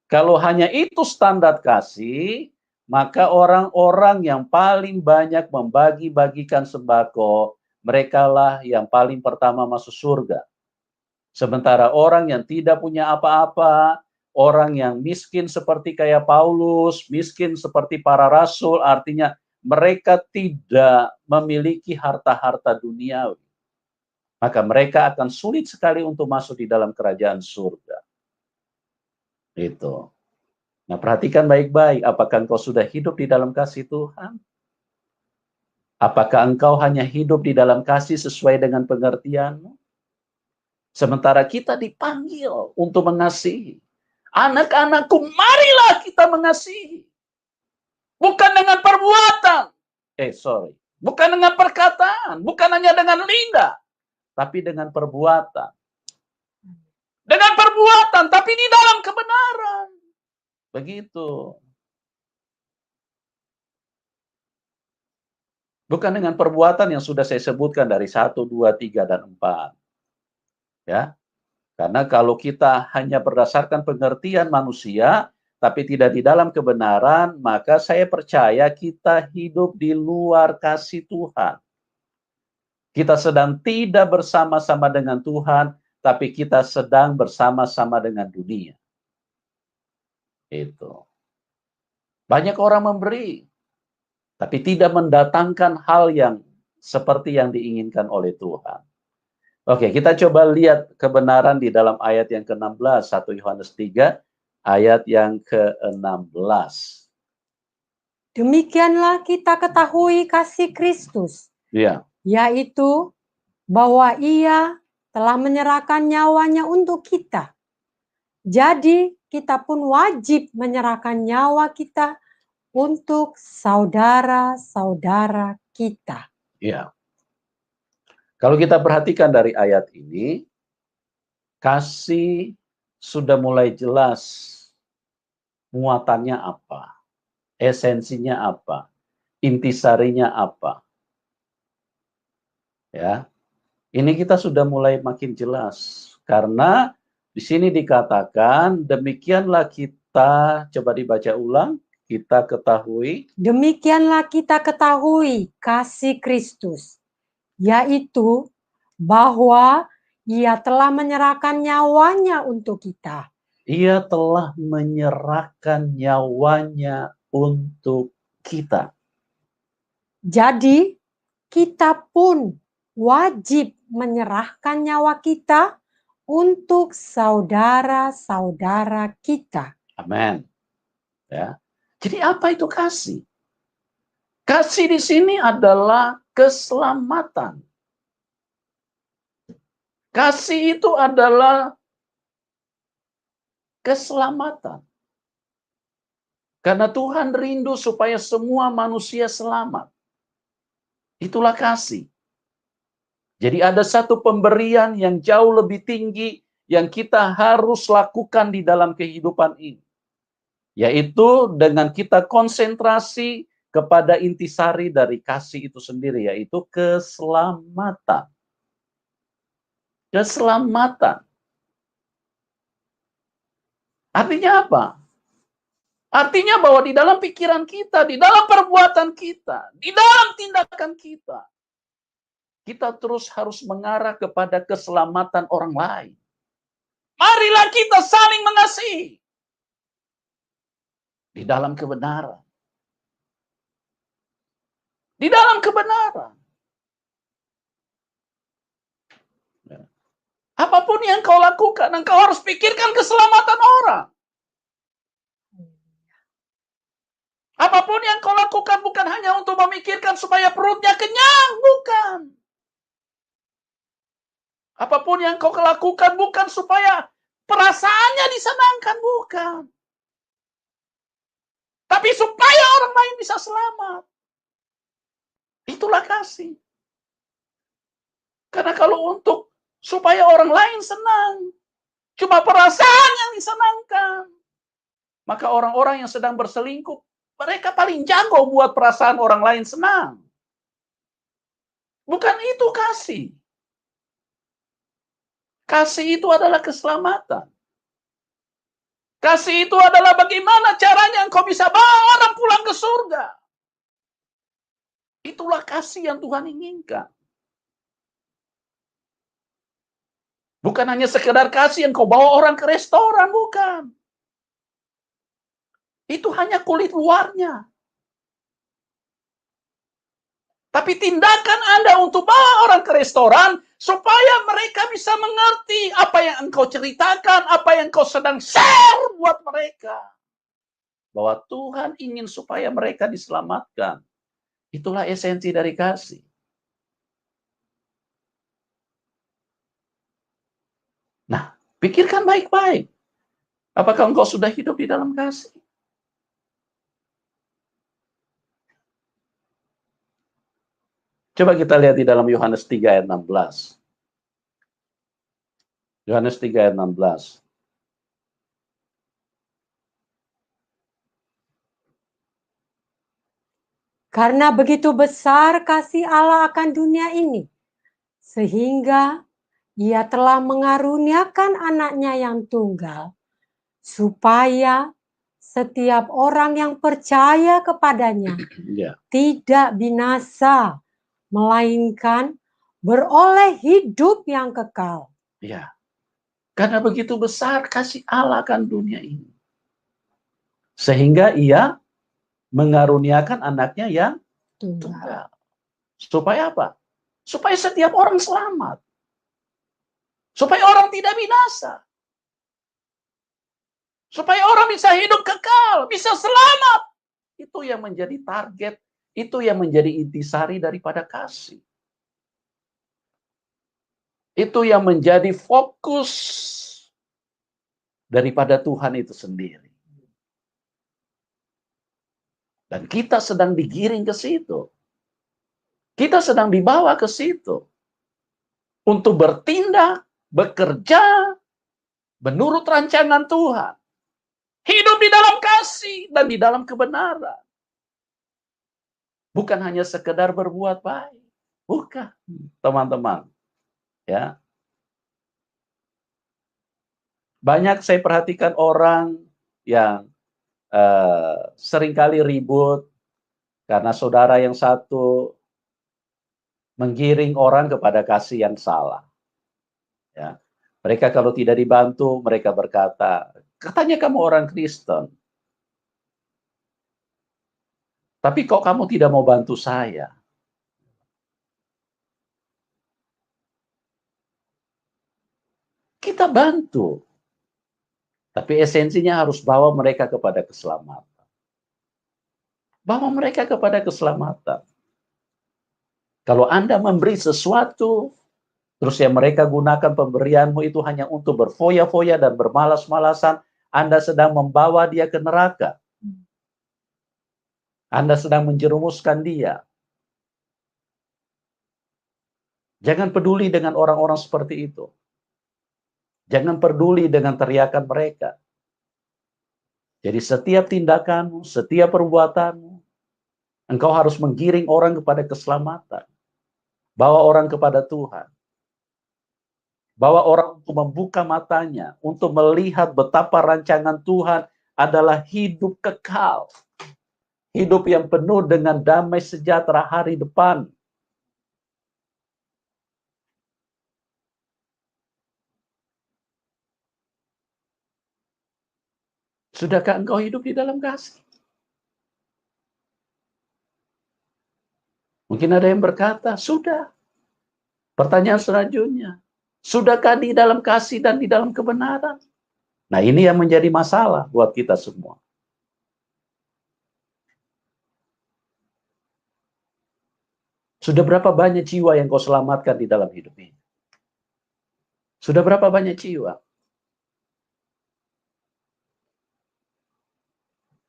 Kalau hanya itu standar kasih, maka orang-orang yang paling banyak membagi-bagikan sembako, merekalah yang paling pertama masuk surga. Sementara orang yang tidak punya apa-apa, orang yang miskin seperti kayak Paulus, miskin seperti para rasul, artinya mereka tidak memiliki harta-harta duniawi. Maka mereka akan sulit sekali untuk masuk di dalam kerajaan surga. Itu. Nah, perhatikan baik-baik, apakah engkau sudah hidup di dalam kasih Tuhan? Apakah engkau hanya hidup di dalam kasih sesuai dengan pengertianmu? Sementara kita dipanggil untuk mengasihi. Anak-anakku, marilah kita mengasihi. Bukan dengan perbuatan. Bukan dengan perkataan. Bukan hanya dengan lidah. Tapi dengan perbuatan. dengan perbuatan, tapi di dalam kebenaran. Begitu. Bukan dengan perbuatan yang sudah saya sebutkan dari 1, 2, 3, dan 4. Ya. Karena kalau kita hanya berdasarkan pengertian manusia, tapi tidak di dalam kebenaran, maka saya percaya kita hidup di luar kasih Tuhan. Kita sedang tidak bersama-sama dengan Tuhan, tapi kita sedang bersama-sama dengan dunia. Itu. Banyak orang memberi, tapi tidak mendatangkan hal yang seperti yang diinginkan oleh Tuhan. Oke, kita coba lihat kebenaran di dalam ayat yang ke-16, 1 Yohanes 3, ayat yang ke-16. Demikianlah kita ketahui kasih Kristus, Iya, yaitu bahwa Ia telah menyerahkan nyawanya untuk kita. Jadi kita pun wajib menyerahkan nyawa kita untuk saudara-saudara kita. iya. Kalau kita perhatikan dari ayat ini, kasih sudah mulai jelas muatannya apa, esensinya apa, intisarinya apa. Ya, ini kita sudah mulai makin jelas karena di sini dikatakan demikianlah kita, coba dibaca ulang, kita ketahui. Demikianlah kita ketahui kasih Kristus, yaitu bahwa Ia telah menyerahkan nyawanya untuk kita. Ia telah menyerahkan nyawanya untuk kita. Jadi kita pun wajib menyerahkan nyawa kita untuk saudara-saudara kita. Amin. Ya. Jadi apa itu kasih? Kasih di sini adalah keselamatan. Kasih itu adalah keselamatan. Karena Tuhan rindu supaya semua manusia selamat. Itulah kasih. Jadi ada satu pemberian yang jauh lebih tinggi yang kita harus lakukan di dalam kehidupan ini. Yaitu dengan kita konsentrasi kepada intisari dari kasih itu sendiri, yaitu keselamatan. Keselamatan. Artinya apa? Artinya bahwa di dalam pikiran kita, di dalam perbuatan kita, di dalam tindakan kita, kita terus harus mengarah kepada keselamatan orang lain. Marilah kita saling mengasihi di dalam kebenaran. Di dalam kebenaran. Apapun yang kau lakukan, engkau harus pikirkan keselamatan orang. Apapun yang kau lakukan bukan hanya untuk memikirkan supaya perutnya kenyang, bukan. Apapun yang kau lakukan bukan supaya perasaannya disenangkan, bukan. Tapi supaya orang lain bisa selamat. Itulah kasih. Karena kalau untuk supaya orang lain senang, cuma perasaan yang disenangkan, maka orang-orang yang sedang berselingkuh, mereka paling jago buat perasaan orang lain senang. Bukan itu kasih. Kasih itu adalah keselamatan. Kasih itu adalah bagaimana caranya engkau bisa bawa orang pulang ke surga. Itulah kasih yang Tuhan inginkan. Bukan hanya sekedar kasih engkau bawa orang ke restoran, bukan. Itu hanya kulit luarnya. Tapi tindakan Anda untuk bawa orang ke restoran supaya mereka bisa mengerti apa yang engkau ceritakan, apa yang engkau sedang share buat mereka. Bahwa Tuhan ingin supaya mereka diselamatkan. Itulah esensi dari kasih. Nah, pikirkan baik-baik. Apakah engkau sudah hidup di dalam kasih? Coba kita lihat di dalam Yohanes 3 ayat 16. Yohanes 3 ayat 16. Karena begitu besar kasih Allah akan dunia ini, sehingga Ia telah mengaruniakan anaknya yang tunggal, supaya setiap orang yang percaya kepadanya Ya, tidak binasa, melainkan beroleh hidup yang kekal. ya. Karena begitu besar kasih Allah akan dunia ini. Sehingga ia mengaruniakan anaknya yang tunggal. Supaya apa? Supaya setiap orang selamat. Supaya orang tidak binasa. Supaya orang bisa hidup kekal, bisa selamat. Itu yang menjadi target, itu yang menjadi intisari daripada kasih. Itu yang menjadi fokus daripada Tuhan itu sendiri. Dan kita sedang digiring ke situ. Kita sedang dibawa ke situ. Untuk bertindak, bekerja, menurut rancangan Tuhan. Hidup di dalam kasih dan di dalam kebenaran. Bukan hanya sekedar berbuat baik. Bukan, teman-teman. Ya. Banyak saya perhatikan orang yang seringkali ribut karena saudara yang satu menggiring orang kepada kasih yang salah. Ya. Mereka kalau tidak dibantu, mereka berkata, katanya kamu orang Kristen, tapi kok kamu tidak mau bantu saya? Kita bantu, tapi esensinya harus bawa mereka kepada keselamatan. Bawa mereka kepada keselamatan. Kalau Anda memberi sesuatu, terus yang mereka gunakan pemberianmu itu hanya untuk berfoya-foya dan bermalas-malasan, Anda sedang membawa dia ke neraka. Anda sedang menjerumuskan dia. Jangan peduli dengan orang-orang seperti itu. Jangan peduli dengan teriakan mereka. Jadi setiap tindakanmu, setiap perbuatanmu, engkau harus menggiring orang kepada keselamatan. Bawa orang kepada Tuhan. Bawa orang untuk membuka matanya, untuk melihat betapa rancangan Tuhan adalah hidup kekal. Hidup yang penuh dengan damai sejahtera hari depan. Sudahkah engkau hidup di dalam kasih? Mungkin ada yang berkata, sudah. Pertanyaan selanjutnya, sudahkah di dalam kasih dan di dalam kebenaran? Nah, ini yang menjadi masalah buat kita semua. Sudah berapa banyak jiwa yang kau selamatkan di dalam hidup ini? Sudah berapa banyak jiwa?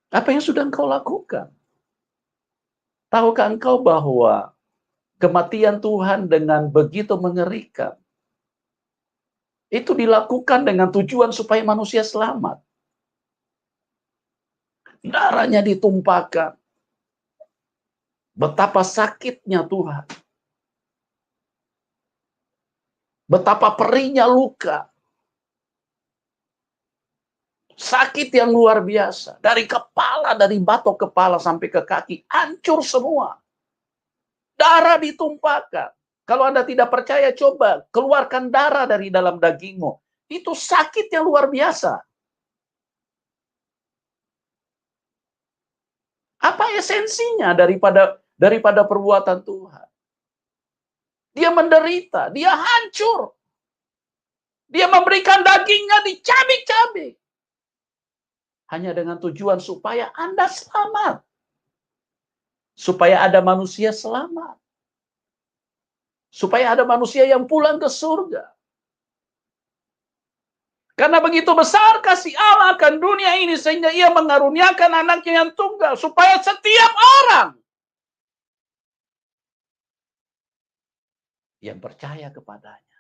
Apa yang sudah engkau lakukan? Tahukah engkau bahwa kematian Tuhan dengan begitu mengerikan itu dilakukan dengan tujuan supaya manusia selamat? Darahnya ditumpahkan. Betapa sakitnya Tuhan. Betapa perihnya luka. Sakit yang luar biasa. Dari kepala, dari batok kepala sampai ke kaki. Hancur semua. Darah ditumpahkan. Kalau Anda tidak percaya, coba keluarkan darah dari dalam dagingmu. Itu sakit yang luar biasa. Apa esensinya daripada perbuatan Tuhan? Dia menderita, dia hancur. Dia memberikan dagingnya dicabik-cabik. Hanya dengan tujuan supaya Anda selamat. Supaya ada manusia selamat. Supaya ada manusia yang pulang ke surga. Karena begitu besar kasih Allah akan dunia ini sehingga ia mengaruniakan anaknya yang tunggal. Supaya setiap orang yang percaya kepadanya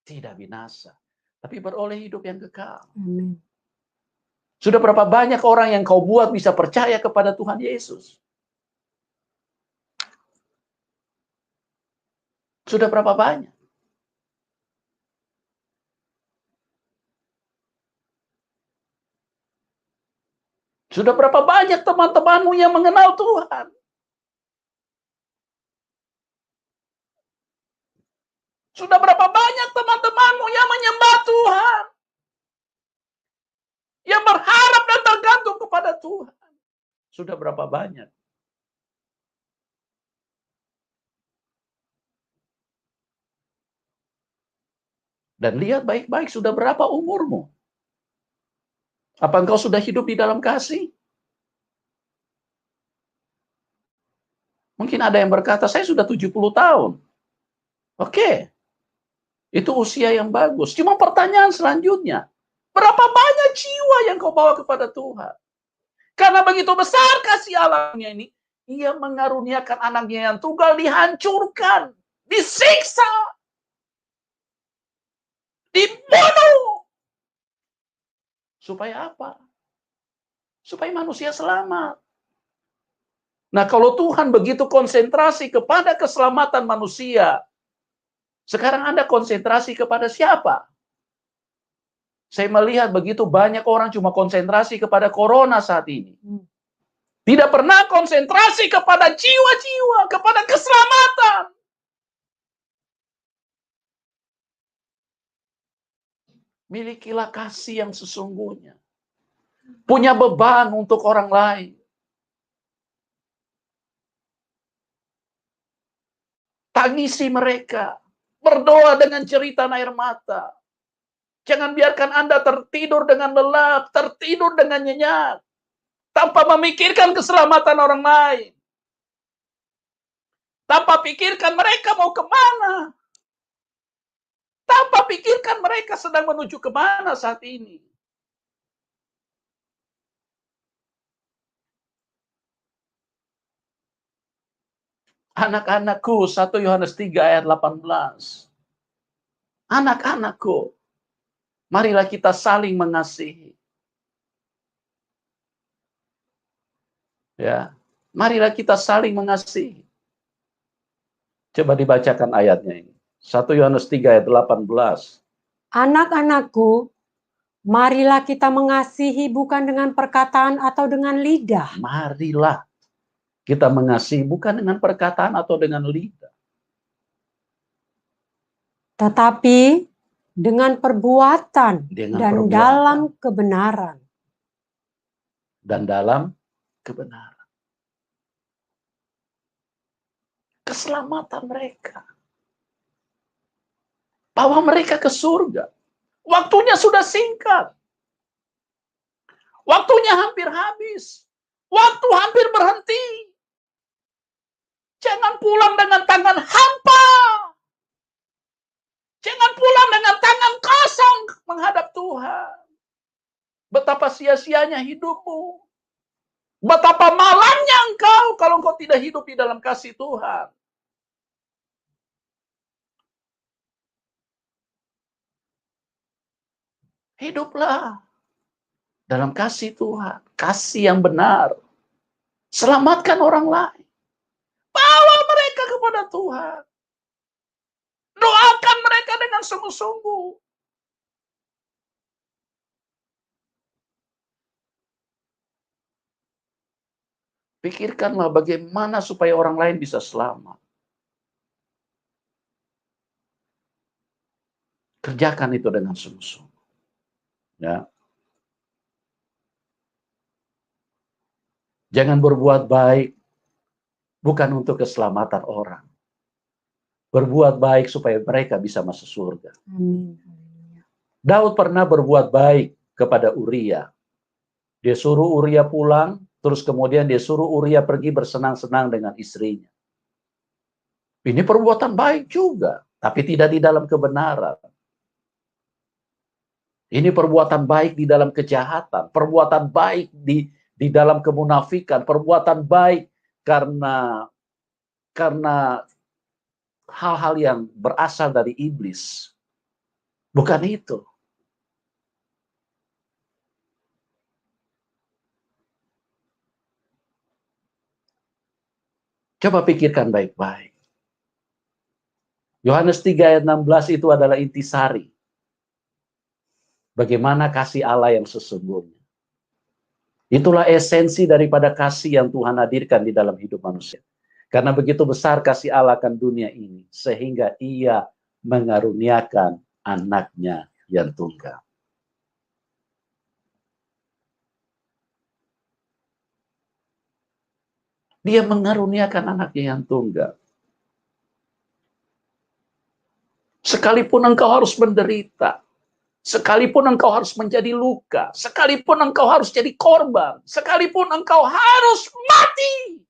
tidak binasa, tapi beroleh hidup yang kekal. Amin. Sudah berapa banyak orang yang kau buat bisa percaya kepada Tuhan Yesus? Sudah berapa banyak? Sudah berapa banyak teman-temanmu yang mengenal Tuhan? Sudah berapa banyak teman-temanmu yang menyembah Tuhan? Yang berharap dan tergantung kepada Tuhan? Sudah berapa banyak? Dan lihat baik-baik, sudah berapa umurmu? Apa engkau sudah hidup di dalam kasih? Mungkin ada yang berkata, saya sudah 70 tahun. Oke, itu usia yang bagus. Cuma pertanyaan selanjutnya, berapa banyak jiwa yang kau bawa kepada Tuhan? Karena begitu besar kasih Allahnya ini, Ia mengaruniakan anaknya yang tunggal dihancurkan, disiksa, dibunuh. Supaya apa? Supaya manusia selamat. Nah, kalau Tuhan begitu konsentrasi kepada keselamatan manusia, sekarang Anda konsentrasi kepada siapa? Saya melihat begitu banyak orang cuma konsentrasi kepada corona saat ini. Tidak pernah konsentrasi kepada jiwa-jiwa, kepada keselamatan. Milikilah kasih yang sesungguhnya. Punya beban untuk orang lain. Tangisi mereka. Berdoa dengan jeritan air mata. Jangan biarkan Anda tertidur dengan lelap, tertidur dengan nyenyak, tanpa memikirkan keselamatan orang lain. Tanpa pikirkan mereka mau kemana. Tanpa pikirkan mereka sedang menuju kemana saat ini. Anak-anakku, 1 Yohanes 3 ayat 18. Anak-anakku, marilah kita saling mengasihi. Ya, marilah kita saling mengasihi. Coba dibacakan ayatnya ini. 1 Yohanes 3 ayat 18. Anak-anakku, marilah kita mengasihi bukan dengan perkataan atau dengan lidah. Marilah kita mengasihi bukan dengan perkataan atau dengan lidah. Tetapi dengan perbuatan dan dalam kebenaran. Dan dalam kebenaran. Keselamatan mereka. Bawa mereka ke surga. Waktunya sudah singkat. Waktunya hampir habis. Waktu hampir berhenti. Jangan pulang dengan tangan hampa. Jangan pulang dengan tangan kosong menghadap Tuhan. Betapa sia-sianya hidupmu. Betapa malangnya engkau kalau engkau tidak hidup di dalam kasih Tuhan. Hiduplah dalam kasih Tuhan. Kasih yang benar. Selamatkan orang lain. Bawa mereka kepada Tuhan. Doakan mereka dengan sungguh-sungguh. Pikirkanlah bagaimana supaya orang lain bisa selamat. Kerjakan itu dengan sungguh-sungguh. Ya. Jangan berbuat baik bukan untuk keselamatan orang. Berbuat baik supaya mereka bisa masuk surga. Amin. Daud pernah berbuat baik kepada Uria. Dia suruh Uria pulang, terus kemudian dia suruh Uria pergi bersenang-senang dengan istrinya. Ini perbuatan baik juga, tapi tidak di dalam kebenaran. Ini perbuatan baik di dalam kejahatan, perbuatan baik di dalam kemunafikan, perbuatan baik karena hal-hal yang berasal dari iblis. Bukan itu. Coba pikirkan baik-baik. Yohanes 3 ayat 16 itu adalah intisari. Bagaimana kasih Allah yang sesungguhnya. Itulah esensi daripada kasih yang Tuhan hadirkan di dalam hidup manusia. Karena begitu besar kasih Allah akan dunia ini, sehingga ia mengaruniakan anaknya yang tunggal. Dia mengaruniakan anaknya yang tunggal. Sekalipun engkau harus menderita, sekalipun engkau harus menjadi luka, sekalipun engkau harus jadi korban, sekalipun engkau harus mati.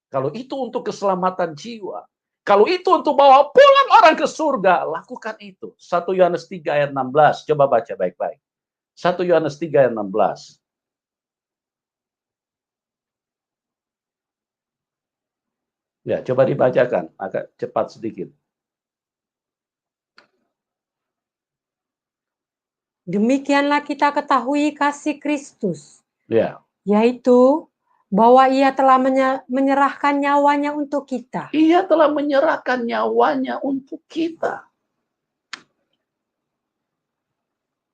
Kalau itu untuk keselamatan jiwa, kalau itu untuk bawa pulang orang ke surga, lakukan itu. 1 Yohanes 3 ayat 16, coba baca baik-baik. 1 Yohanes 3 ayat 16. Ya, coba dibacakan, agak cepat sedikit. Demikianlah kita ketahui kasih Kristus, Ya, yaitu bahwa ia telah menyerahkan nyawanya untuk kita. ia telah menyerahkan nyawanya untuk kita.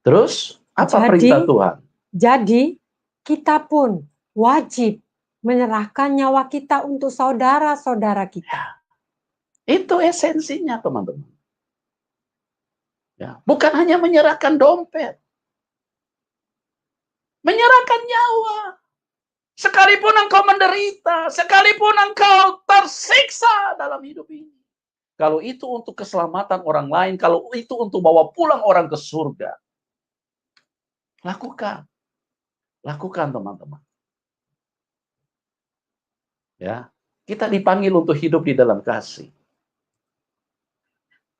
Terus, apa perintah Tuhan? Jadi, kita pun wajib menyerahkan nyawa kita untuk saudara-saudara kita. Itu esensinya, teman-teman. Ya, bukan hanya menyerahkan dompet. Menyerahkan nyawa. Sekalipun engkau menderita, sekalipun engkau tersiksa dalam hidup ini. Kalau itu untuk keselamatan orang lain, kalau itu untuk bawa pulang orang ke surga, lakukan. Lakukan, teman-teman. Ya, kita dipanggil untuk hidup di dalam kasih.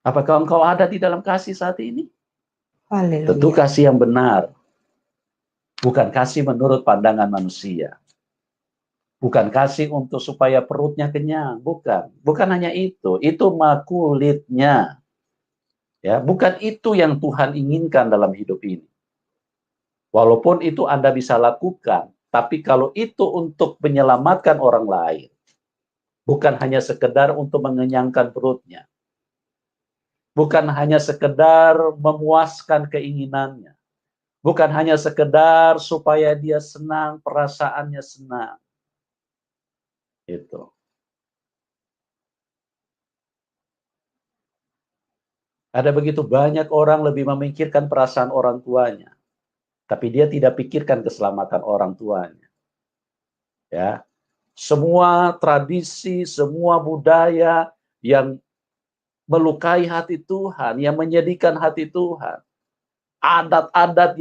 Apakah engkau ada di dalam kasih saat ini? Haleluya. Tentu kasih yang benar. Bukan kasih menurut pandangan manusia. Bukan kasih untuk supaya perutnya kenyang. Bukan. Bukan hanya itu. Itu makulitnya. Ya, bukan itu yang Tuhan inginkan dalam hidup ini. Walaupun itu Anda bisa lakukan. Tapi kalau itu untuk menyelamatkan orang lain. Bukan hanya sekedar untuk mengenyangkan perutnya. Bukan hanya sekedar memuaskan keinginannya. Bukan hanya sekedar supaya dia senang, perasaannya senang. Itu. Ada begitu banyak orang lebih memikirkan perasaan orang tuanya. Tapi dia tidak pikirkan keselamatan orang tuanya. Ya. Semua tradisi, semua budaya yang melukai hati Tuhan, yang menyedihkan hati Tuhan. Adat-adat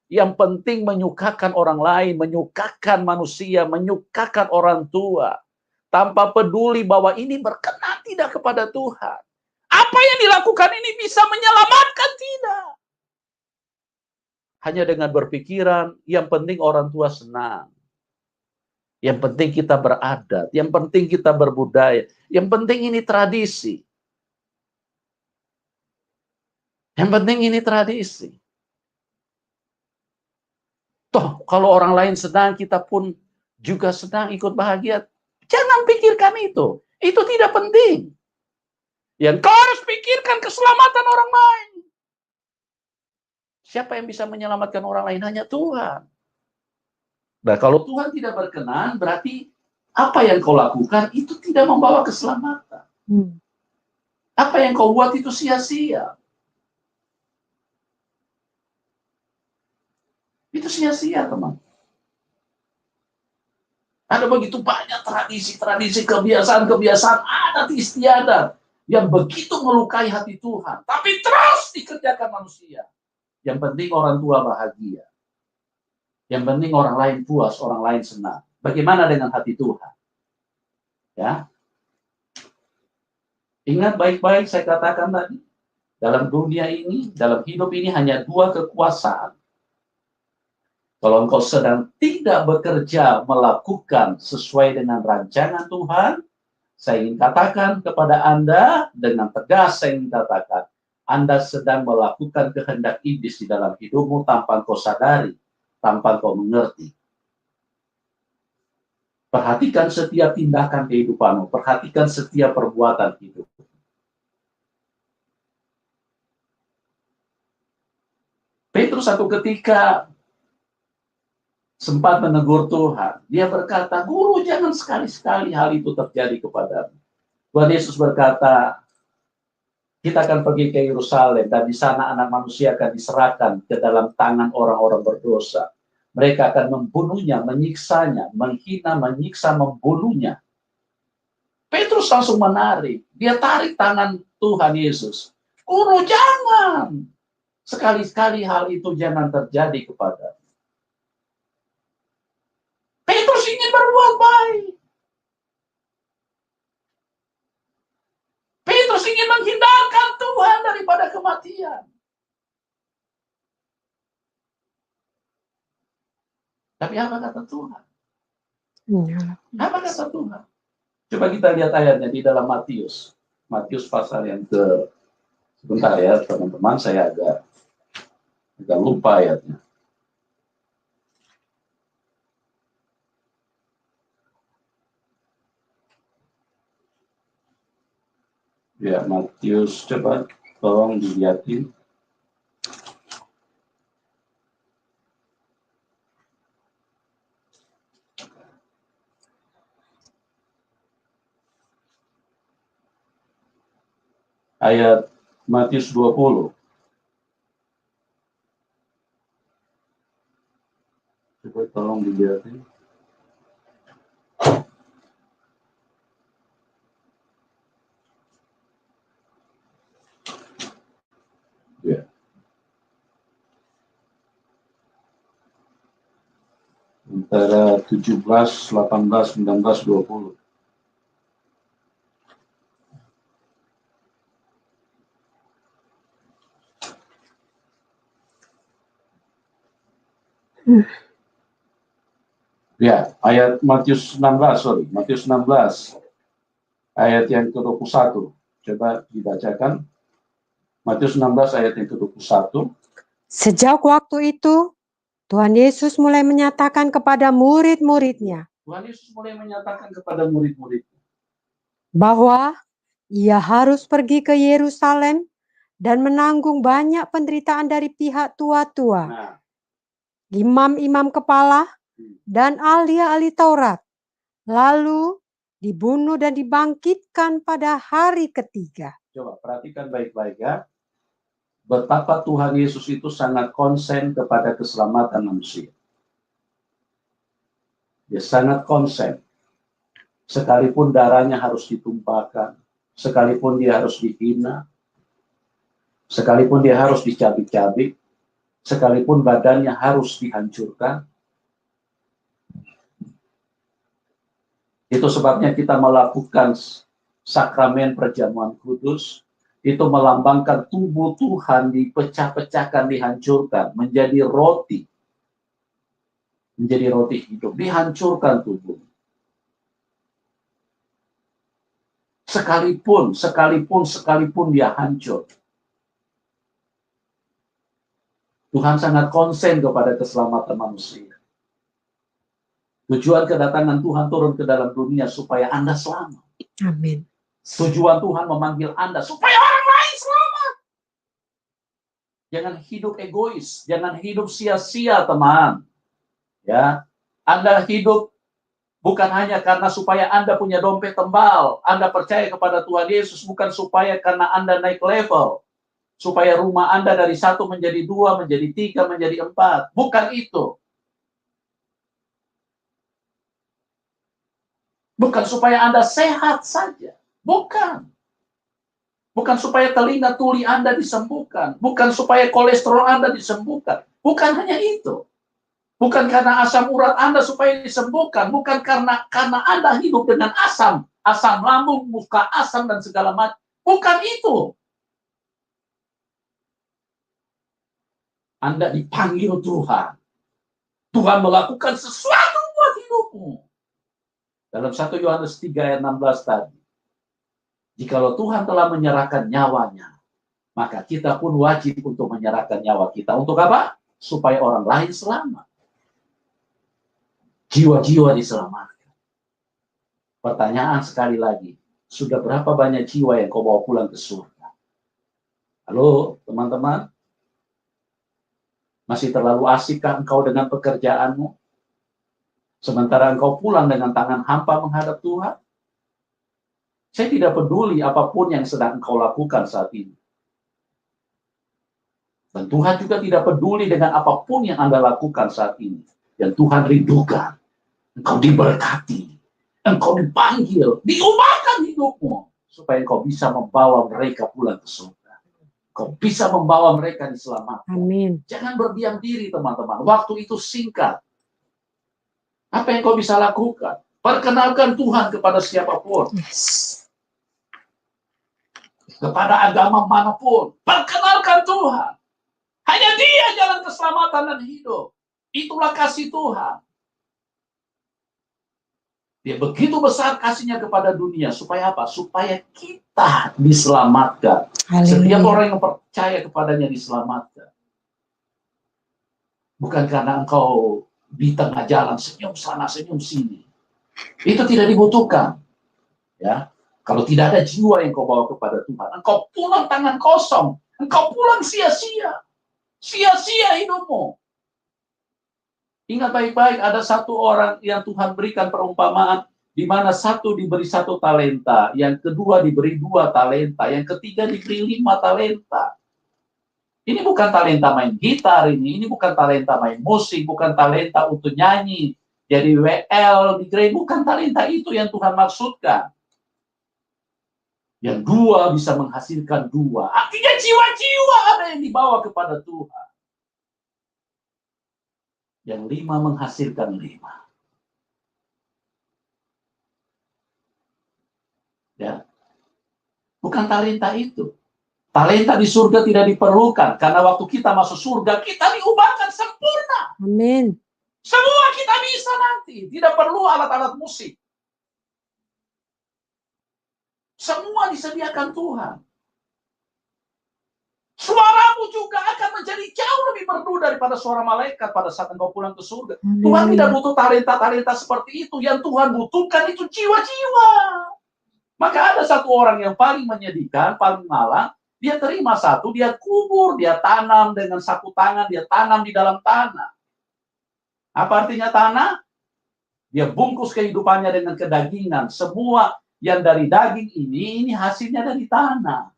yang penting menyukakan orang lain, menyukakan manusia, menyukakan orang tua. Tanpa peduli bahwa ini berkenan tidak kepada Tuhan. Apa yang dilakukan ini bisa menyelamatkan? Tidak. Hanya dengan berpikiran, yang penting orang tua senang. Yang penting kita beradat, yang penting kita berbudaya, yang penting ini tradisi. Yang penting ini tradisi. Toh, kalau orang lain senang, kita pun juga senang ikut bahagia. Jangan pikirkan itu. Itu tidak penting. Yang kau harus pikirkan keselamatan orang lain. Siapa yang bisa menyelamatkan orang lain? Hanya Tuhan. Nah, kalau Tuhan tidak berkenan, berarti apa yang kau lakukan itu tidak membawa keselamatan. Apa yang kau buat itu sia-sia. Itu sia-sia, teman. Ada begitu banyak tradisi-tradisi, kebiasaan-kebiasaan adat istiadat yang begitu melukai hati Tuhan. Tapi terus dikerjakan manusia. Yang penting orang tua bahagia. Yang penting orang lain puas, orang lain senang. Bagaimana dengan hati Tuhan? Ya. Ingat baik-baik saya katakan tadi. Dalam dunia ini, dalam hidup ini hanya dua kekuasaan. Kalau engkau sedang tidak bekerja melakukan sesuai dengan rancangan Tuhan, saya ingin katakan kepada Anda, dengan tegas saya ingin katakan, Anda sedang melakukan kehendak iblis di dalam hidupmu tanpa engkau sadari, tanpa engkau mengerti. Perhatikan setiap tindakan kehidupanmu, perhatikan setiap perbuatan hidup. Petrus satu ketika sempat menegur Tuhan. Dia berkata, "Guru, jangan sekali-sekali hal itu terjadi kepadamu." Tuhan Yesus berkata, kita akan pergi ke Yerusalem dan di sana anak manusia akan diserahkan ke dalam tangan orang-orang berdosa. Mereka akan membunuhnya, menyiksanya, menghina, menyiksa, membunuhnya. Petrus langsung menarik. Dia tarik tangan Tuhan Yesus. "Guru, jangan. Sekali-sekali hal itu jangan terjadi kepada." Petrus ingin berbuat baik. Petrus ingin menghindarkan Tuhan daripada kematian. Tapi apa kata Tuhan? Apa kata Tuhan? Coba kita lihat ayatnya di dalam Matius. Matius pasal yang sebentar ya teman-teman, saya agak lupa ayatnya. Ya, Matius, coba tolong dilihatin. Ayat Matius 20. Coba tolong dilihatin. Ya. Antara 17, 18, 19, 20. Ya, ayat Matius 16, Matius 16, ayat yang ke-21. Coba dibacakan. Matius 16, ayat yang ke-21. Sejak waktu itu, Tuhan Yesus mulai menyatakan kepada murid-muridnya Tuhan Yesus mulai menyatakan kepada murid-muridnya bahwa ia harus pergi ke Yerusalem dan menanggung banyak penderitaan dari pihak tua-tua, imam-imam kepala, dan ahli-ahli Taurat, lalu dibunuh dan dibangkitkan pada hari ketiga. Coba perhatikan baik-baik ya. Betapa Tuhan Yesus itu sangat konsen kepada keselamatan manusia. Dia sangat konsen. Sekalipun darahnya harus ditumpahkan, sekalipun dia harus dihina, sekalipun dia harus dicabik-cabik, sekalipun badannya harus dihancurkan. Itu sebabnya kita melakukan sakramen perjamuan kudus, itu melambangkan tubuh Tuhan dipecah-pecahkan, dihancurkan, menjadi roti hidup, dihancurkan tubuh. Sekalipun dia hancur. Tuhan sangat konsen kepada keselamatan manusia. Tujuan kedatangan Tuhan turun ke dalam dunia supaya Anda selamat. Amin. Tujuan Tuhan memanggil Anda supaya orang lain selamat. Jangan hidup egois, jangan hidup sia-sia, teman. Ya, Anda hidup bukan hanya karena supaya Anda punya dompet tebal, Anda percaya kepada Tuhan Yesus, bukan supaya karena Anda naik level, supaya rumah Anda dari 1 menjadi 2, menjadi 3, menjadi 4. Bukan itu. Bukan supaya Anda sehat saja. Bukan. Bukan supaya telinga tuli Anda disembuhkan. Bukan supaya kolesterol Anda disembuhkan. Bukan hanya itu. Bukan karena asam urat Anda supaya disembuhkan. Bukan karena Anda hidup dengan asam lambung, muka asam, dan segala macam. Bukan itu. Anda dipanggil Tuhan. Tuhan melakukan sesuatu buat hidupmu. Dalam 1 Yohanes 3 ayat 16 tadi. Jikalau Tuhan telah menyerahkan nyawanya, maka kita pun wajib untuk menyerahkan nyawa kita. Untuk apa? Supaya orang lain selamat. Jiwa-jiwa diselamatkan. Pertanyaan sekali lagi, sudah berapa banyak jiwa yang kau bawa pulang ke surga? Halo, teman-teman? Masih terlalu asikkah engkau dengan pekerjaanmu? Sementara engkau pulang dengan tangan hampa menghadap Tuhan? Saya tidak peduli apapun yang sedang engkau lakukan saat ini. Dan Tuhan juga tidak peduli dengan apapun yang Anda lakukan saat ini. Dan Tuhan rindukan. Engkau diberkati. Engkau dipanggil. Diubahkan hidupmu. Supaya engkau bisa membawa mereka pulang ke surga. Engkau bisa membawa mereka diselamatkan. Amin. Jangan berdiam diri, teman-teman. Waktu itu singkat. Apa yang kau bisa lakukan? Perkenalkan Tuhan kepada siapapun. Yes. Kepada agama manapun. Perkenalkan Tuhan. Hanya Dia jalan keselamatan dan hidup. Itulah kasih Tuhan. Dia begitu besar kasihnya kepada dunia. Supaya apa? Supaya kita diselamatkan. Setiap orang yang percaya kepadanya diselamatkan. Bukan karena engkau di tengah jalan senyum sana senyum sini. Itu tidak dibutuhkan. Ya, kalau tidak ada jiwa yang kau bawa kepada Tuhan, engkau pulang tangan kosong, engkau pulang sia-sia, sia-sia hidupmu. Ingat baik-baik, ada satu orang yang Tuhan berikan perumpamaan, di mana satu diberi 1 talenta, yang kedua diberi 2 talenta, yang ketiga diberi 5 talenta. Ini bukan talenta main gitar, ini bukan talenta main musik, bukan talenta untuk nyanyi, jadi WL di gereja, bukan talenta itu yang Tuhan maksudkan. Yang 2 bisa menghasilkan 2. Artinya jiwa-jiwa ada yang dibawa kepada Tuhan. Yang 5 menghasilkan 5. Ya. Bukan talenta itu. Talenta di surga tidak diperlukan. Karena waktu kita masuk surga, kita diubahkan sempurna. Amin. Semua kita bisa nanti. Tidak perlu alat-alat musik. Semua disediakan Tuhan. Suaramu juga akan menjadi jauh lebih merdu daripada suara malaikat pada saat engkau pulang ke surga. Tuhan tidak butuh talenta-talenta seperti itu. Yang Tuhan butuhkan itu jiwa-jiwa. Maka ada satu orang yang paling menyedihkan, paling malang. Dia terima 1, dia kubur, dia tanam dengan sapu tangan, dia tanam di dalam tanah. Apa artinya tanah? Dia bungkus kehidupannya dengan kedagingan. Semua yang dari daging ini hasilnya dari tanah.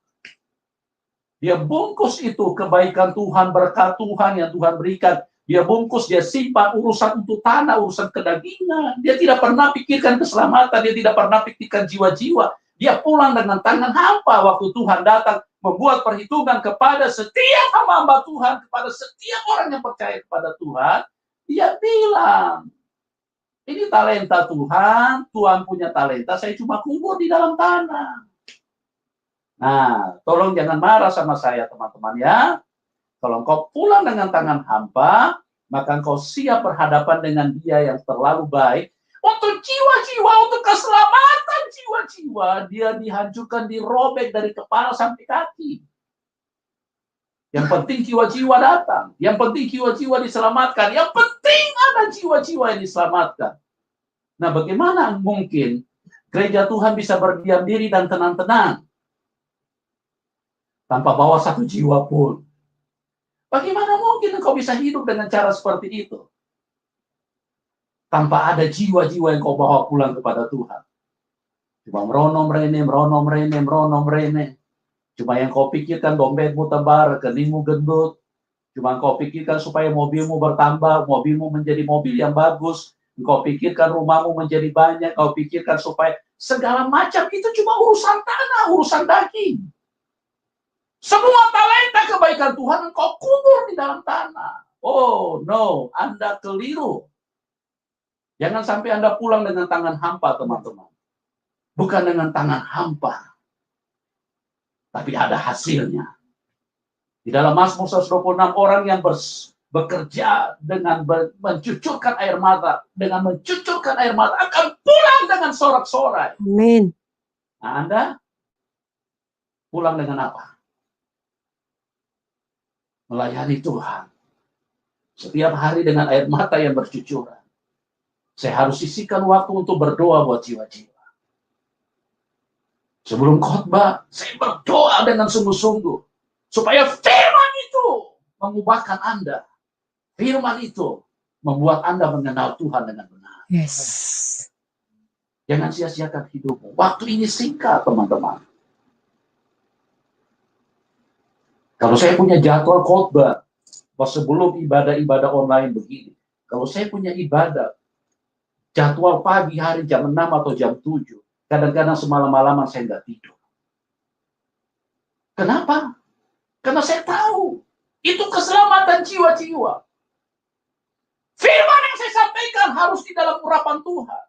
Dia bungkus itu kebaikan Tuhan, berkat Tuhan yang Tuhan berikan. Dia bungkus, dia simpan urusan untuk tanah, urusan kedagingan. Dia tidak pernah pikirkan keselamatan, dia tidak pernah pikirkan jiwa-jiwa. Dia pulang dengan tangan hampa waktu Tuhan datang, membuat perhitungan kepada setiap hamba Tuhan, kepada setiap orang yang percaya kepada Tuhan. Dia bilang, ini talenta Tuhan, Tuhan punya talenta, saya cuma kubur di dalam tanah. Nah, tolong jangan marah sama saya teman-teman ya. Kalau engkau pulang dengan tangan hampa, maka engkau siap berhadapan dengan Dia yang terlalu baik. Untuk jiwa-jiwa, untuk keselamatan jiwa-jiwa, Dia dihancurkan, dirobek dari kepala sampai kaki. Yang penting jiwa-jiwa datang. Yang penting jiwa-jiwa diselamatkan. Yang penting ada jiwa-jiwa yang diselamatkan. Nah, bagaimana mungkin gereja Tuhan bisa berdiam diri dan tenang-tenang tanpa bawa 1 jiwa pun? Bagaimana mungkin engkau bisa hidup dengan cara seperti itu? Tanpa ada jiwa-jiwa yang kau bawa pulang kepada Tuhan. Cuma merono-merene. Cuma yang kau pikirkan dompetmu tebar, rekeningmu gendut. Cuma kau pikirkan supaya mobilmu bertambah, mobilmu menjadi mobil yang bagus. Kau pikirkan rumahmu menjadi banyak, kau pikirkan supaya segala macam itu cuma urusan tanah, urusan daging. Semua talenta kebaikan Tuhan engkau kubur di dalam tanah. Oh no, Anda keliru. Jangan sampai Anda pulang dengan tangan hampa, teman-teman. Bukan dengan tangan hampa, tapi ada hasilnya. Di dalam Mazmur 126, orang yang bekerja dengan mencucurkan air mata, akan pulang dengan sorak-sorai. Amin. Nah, Anda pulang dengan apa? Melayani Tuhan. Setiap hari dengan air mata yang bercucuran. Saya harus sisihkan waktu untuk berdoa buat jiwa-jiwa. Sebelum khotbah, saya berdoa dengan sungguh-sungguh supaya firman itu mengubahkan Anda. Firman itu membuat Anda mengenal Tuhan dengan benar. Yes. Jangan sia-siakan hidupmu. Waktu ini singkat, teman-teman. Kalau saya punya jadwal khotbah, sebelum ibadah-ibadah online begini, kalau saya punya ibadah, jadwal pagi hari jam 6 atau jam 7, kadang-kadang semalam-malaman saya nggak tidur. Kenapa? Karena saya tahu, itu keselamatan jiwa-jiwa. Firman yang saya sampaikan harus di dalam urapan Tuhan.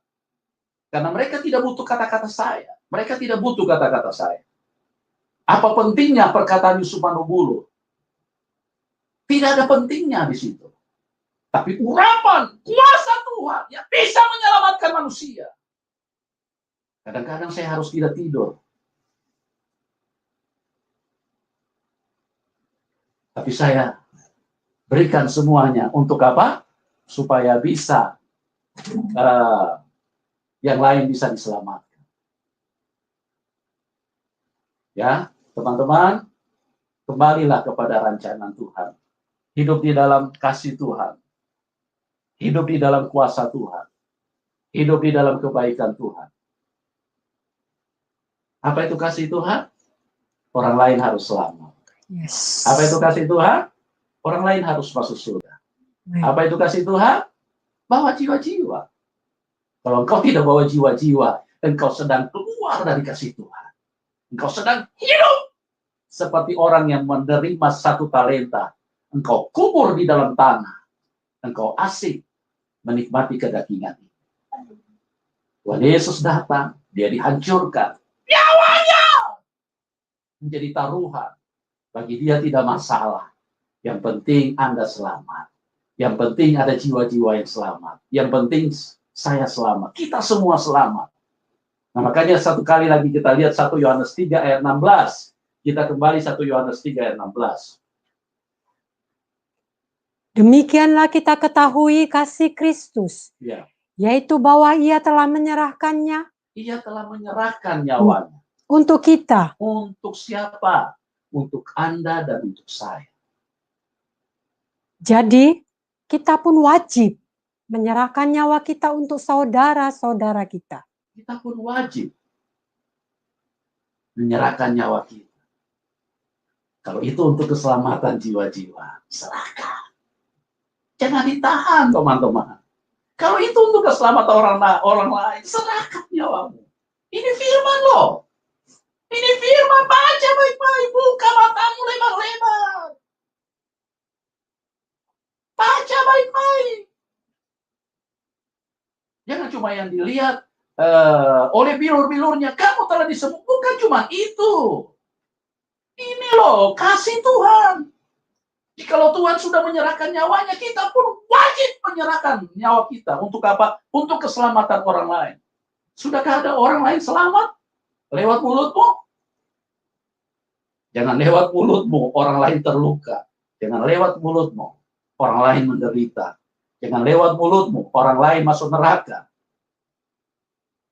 Karena mereka tidak butuh kata-kata saya. Mereka tidak butuh kata-kata saya. Apa pentingnya perkataan Yusuf Manobulu? Tidak ada pentingnya di situ. Tapi urapan, kuasa Tuhan yang bisa menyelamatkan manusia. Kadang-kadang saya harus tidak tidur. Tapi saya berikan semuanya untuk apa? Supaya bisa yang lain bisa diselamatkan. Ya, teman-teman, kembalilah kepada rancangan Tuhan. Hidup di dalam kasih Tuhan. Hidup di dalam kuasa Tuhan. Hidup di dalam kebaikan Tuhan. Apa itu kasih Tuhan? Orang lain harus selamat. Yes. Apa itu kasih Tuhan? Orang lain harus masuk surga. Apa itu kasih Tuhan? Bawa jiwa-jiwa. Kalau engkau tidak bawa jiwa-jiwa, engkau sedang keluar dari kasih Tuhan. Engkau sedang hidup seperti orang yang menerima 1 talenta. Engkau kubur di dalam tanah. Engkau asik menikmati kedagingan. Tuhan Yesus datang, dia dihancurkan. Nyawanya menjadi taruhan. Bagi dia tidak masalah. Yang penting Anda selamat. Yang penting ada jiwa-jiwa yang selamat. Yang penting saya selamat. Kita semua selamat. Nah, makanya satu kali lagi kita lihat 1 Yohanes 3 ayat 16. Kita kembali 1 Yohanes 3 ayat 16. Demikianlah kita ketahui kasih Kristus, Ya. yaitu bahwa Ia telah menyerahkannya. Ia telah menyerahkan nyawanya. Untuk kita. Untuk siapa? Untuk Anda dan untuk saya. Jadi, kita pun wajib menyerahkan nyawa kita untuk saudara-saudara kita. Kita pun wajib menyerahkan nyawa kita. Kalau itu untuk keselamatan jiwa-jiwa, serahkan. Jangan ditahan, teman-teman. Kalau itu untuk keselamatan orang lain, serahkan nyawamu. Ini firman loh. Ini firman, baca baik-baik, buka matamu lebar-lebar. Baca baik-baik. Jangan cuma yang dilihat oleh bilur-bilurnya, kamu telah disembuhkan. Bukan cuma itu. Ini loh, kasih Tuhan. Jikalau Tuhan sudah menyerahkan nyawanya, kita pun wajib menyerahkan nyawa kita. Untuk apa? Untuk keselamatan orang lain. Sudahkah ada orang lain selamat? Lewat mulutmu? Jangan lewat mulutmu orang lain terluka. Jangan lewat mulutmu orang lain menderita. Jangan lewat mulutmu orang lain masuk neraka.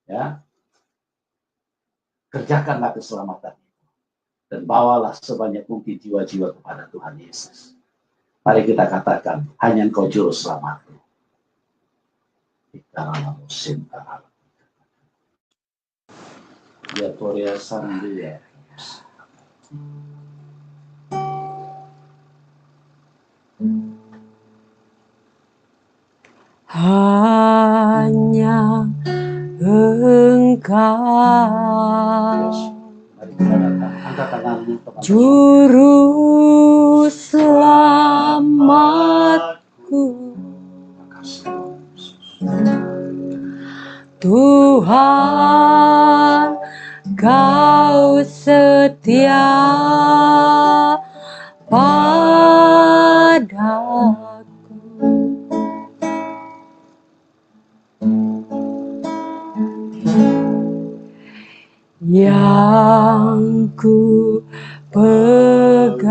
Ya. Kerjakanlah keselamatan itu. Dan bawalah sebanyak mungkin jiwa-jiwa kepada Tuhan Yesus. Mari kita katakan, hanya Engkau juru selamatku. Dalam musim kalah. Ya Toria Sandia. Hanya Engkau. Mari kita datang. Angkat tanganmu, teman-teman. Juru selamatku, Tuhan, Kau setia padaku. Yang ku pegang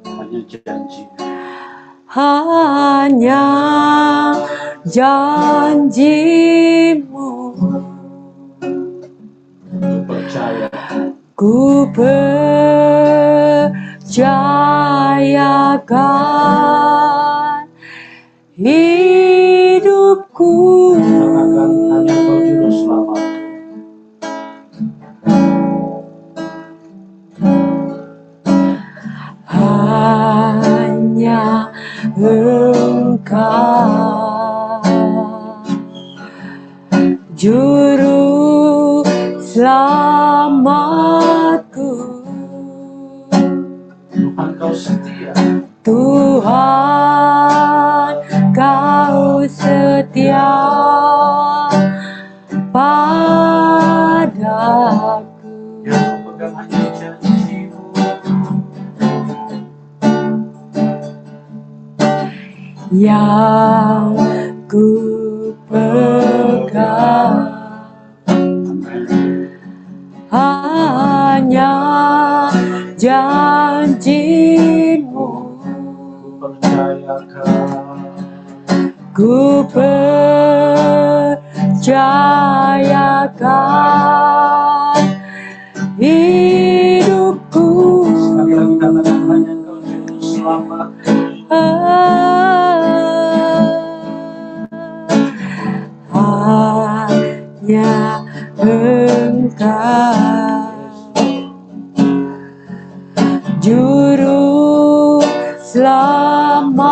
Hanya janji. hanya janjimu, ku percayakan hidupku. Katakan hanya Engkau juru selamat. Hanya Engkau juru selamatku. Tuhan Kau setia. Tuhan Kau setia padaku. Yang ku pegang hanya janji-Mu. Yang ku pegang hanya janji-Mu. Ku percayakan. Ku percayakan hidupku. Sekali lagi katakan hanya Engkau juru selamat. Hanya Engkau juru selamatku.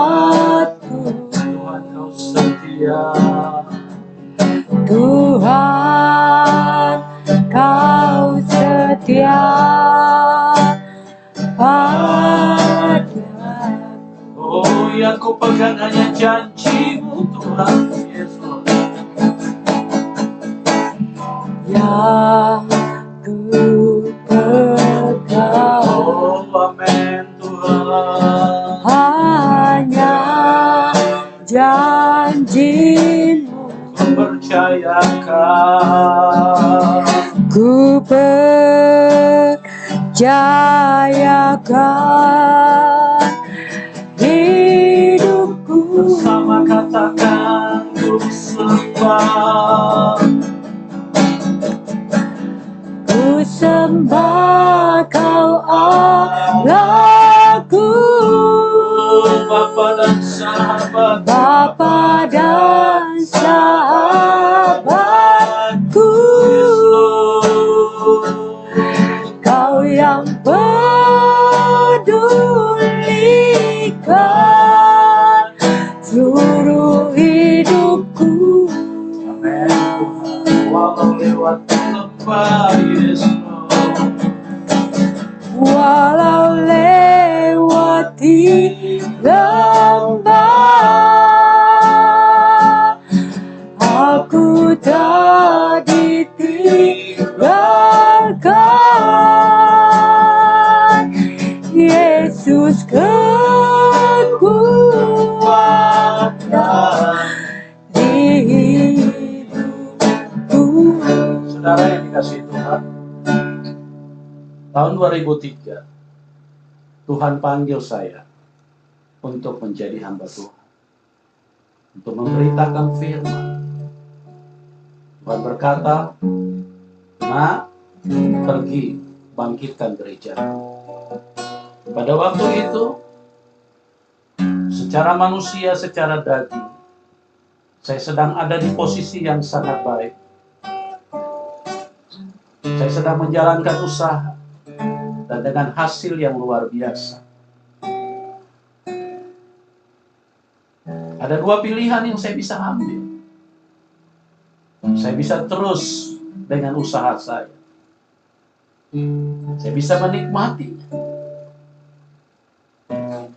Tuhan Kau setia. Tuhan Kau setia padaku. Oh, yang ku pegang hanya janji-Mu, Tuhan Yesus. Yang ku pegang Oh, amin Tuhan. hanya janji-Mu. Ku percayakan. Ku percayakan hidupku. Bersama katakan ku sembah. Ku sembah Kau Allahku, Bapa dan sahabat. Bapa dan sahabatku. Kau yang pedulikan seluruh hidupku. Amin Tuhan. Walau lewat lembah Yesus. Walau lewati lembah, aku tak ditinggalkan. Yesus kekuatan di hidupku. Saudara yang dikasihi Tuhan, tahun 2003 Tuhan panggil saya untuk menjadi hamba Tuhan, untuk memberitakan firman. Tuhan berkata, "Nak, pergi bangkitkan gereja." Pada waktu itu, secara manusia, secara daging, saya sedang ada di posisi yang sangat baik. Saya sedang menjalankan usaha dan dengan hasil yang luar biasa. Ada dua pilihan yang saya bisa ambil. Saya bisa terus dengan usaha saya. Saya bisa menikmati.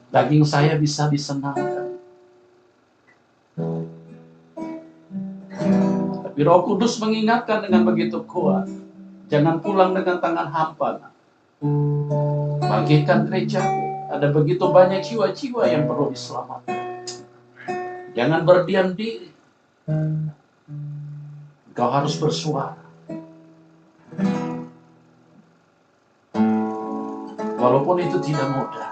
Daging saya bisa disenangkan. Tapi Roh Kudus mengingatkan dengan begitu kuat. Jangan pulang dengan tangan hampa. Bangkitkan gereja. Ada begitu banyak jiwa-jiwa yang perlu diselamatkan. Jangan berdiam diri. Kau harus bersuara. Walaupun itu tidak mudah.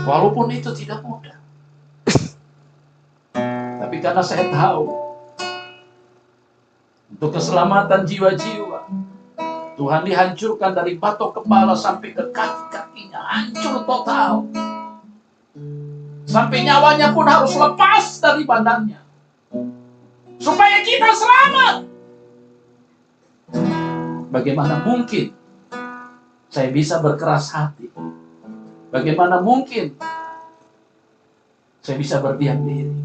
Walaupun itu tidak mudah. Tapi karena saya tahu untuk keselamatan jiwa-jiwa, Tuhan dihancurkan dari batok kepala sampai ke kaki-kakinya, hancur total. Sampai nyawanya pun harus lepas dari badannya, supaya kita selamat. Bagaimana mungkin saya bisa berkeras hati? Bagaimana mungkin saya bisa berdiam diri?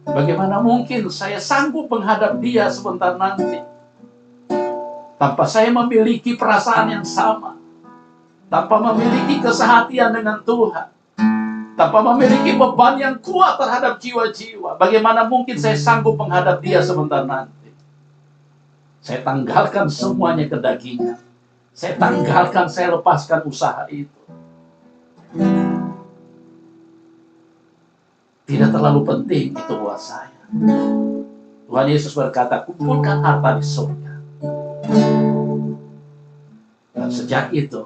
Bagaimana mungkin saya sanggup menghadap dia sebentar nanti tanpa saya memiliki perasaan yang sama, tanpa memiliki kesehatian dengan Tuhan, tanpa memiliki beban yang kuat terhadap jiwa-jiwa? Bagaimana mungkin saya sanggup menghadap dia sebentar nanti? Saya tanggalkan semuanya ke dagingan. Saya tanggalkan, saya lepaskan usaha itu. Tidak terlalu penting itu buat saya. Tuhan Yesus berkata, kumpulkan harta di surga. Dan sejak itu,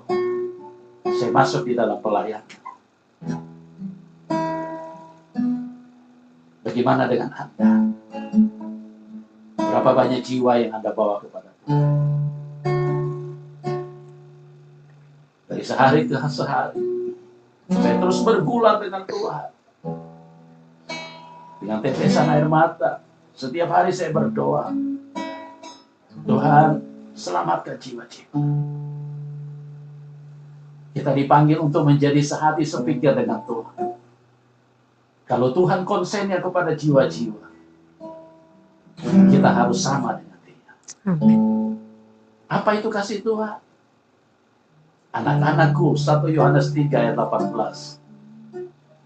saya masuk di dalam pelayanan. Bagaimana dengan Anda? Berapa banyak jiwa yang Anda bawa kepada Tuhan? Dari sehari ke sehari, saya terus bergulat dengan Tuhan. Dengan tetesan air mata, setiap hari saya berdoa, Tuhan, selamatkan jiwa-jiwa. Kita dipanggil untuk menjadi sehati sepikir dengan Tuhan. Kalau Tuhan konsennya kepada jiwa-jiwa, kita harus sama dengan Dia. Apa itu kasih Tuhan? Anak-anakku, 1 Yohanes 3 ayat 18.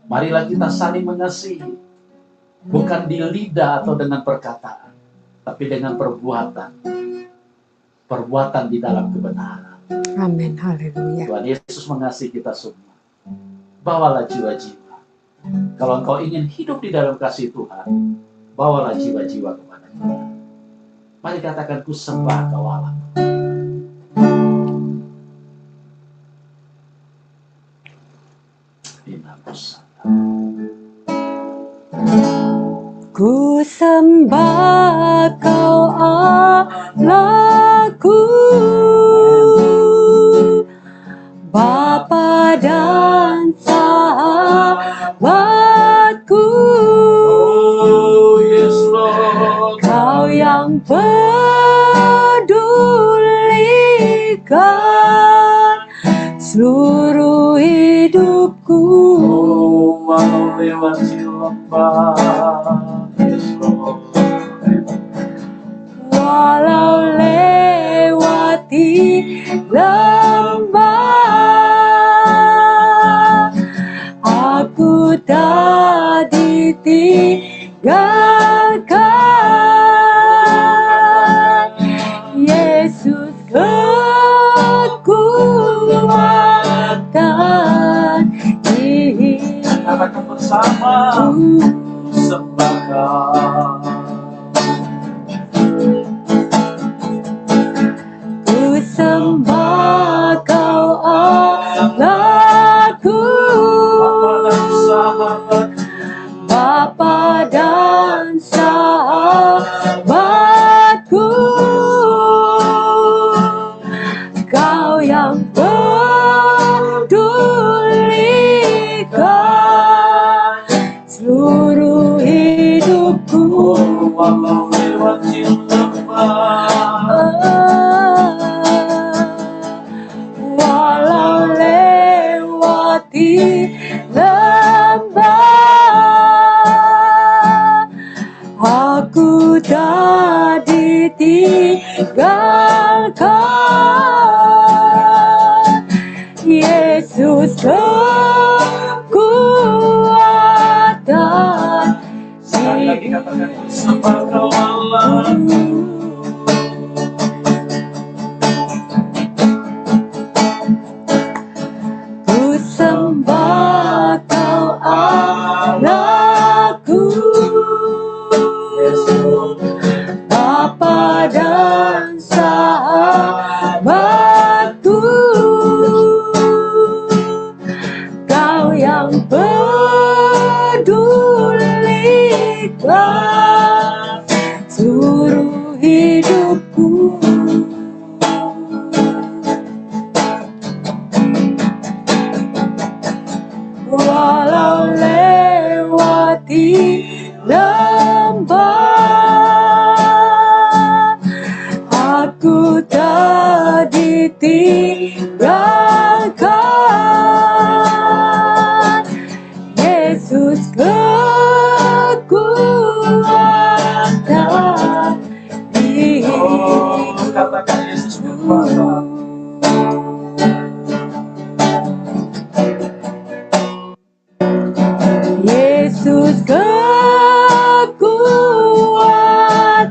Marilah kita saling mengasihi, bukan di lidah atau dengan perkataan, tapi dengan perbuatan. Perbuatan di dalam kebenaran. Amin, haleluya. Tuhan Yesus mengasihi kita semua. Bawalah jiwa-jiwa. Kalau engkau ingin hidup di dalam kasih Tuhan, bawalah jiwa-jiwa kepada Tuhan. Mari katakan, ku sembah Kau Allah. Ku sembah Kau Allahku, Bapa dan sahabatku. Oh, yes, Lord. Kau yang pedulikan seluruh hidupku. Oh, walau lewati lembah, yes, Lord. Walau lewati lembah, aku tak ditinggalkan. Yesus kekuatan hidup. Katakan bersama, sembah Kau. Ku sembah Kau Allahku, Bapa dan sahabatku. Kau yang pedulikan seluruh hidupku. Walau lewati lembah, walau lewati lembah, aku tak ditinggalkan. Yesus kekuatan sekali lagi katakan, sembah Kau Allah. Ku sembah Kau Allahku, Bapa dan sahabatku. Kau yang pedulikan seluruh hidupku. ku tak ditinggalkan. Yesus kekuatan hidupku. Katakan Yesus kekuatan. Yesus kekuatan.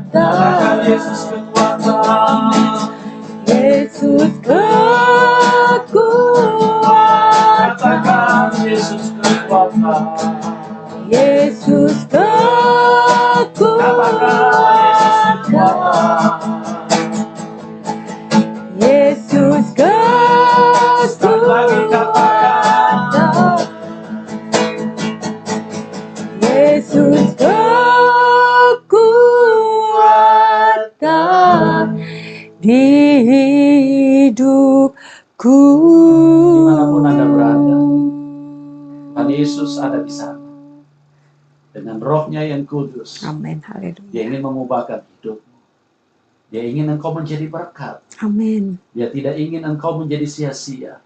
Katakan Yesus kekuatan. Yesus kekuatan. Katakan Yesus kekuatan. Yesus kekuatan. Yesus Lagi katakan. kekuatan. Yesus kekuatan di hidupku. Dimanapun Anda berada, Tuhan Yesus ada di sana. Dengan rohnya yang kudus, Amin, haleluya. Dia ingin mengubahkan hidupmu. Dia ingin engkau menjadi berkat. Amin. Dia tidak ingin engkau menjadi sia-sia.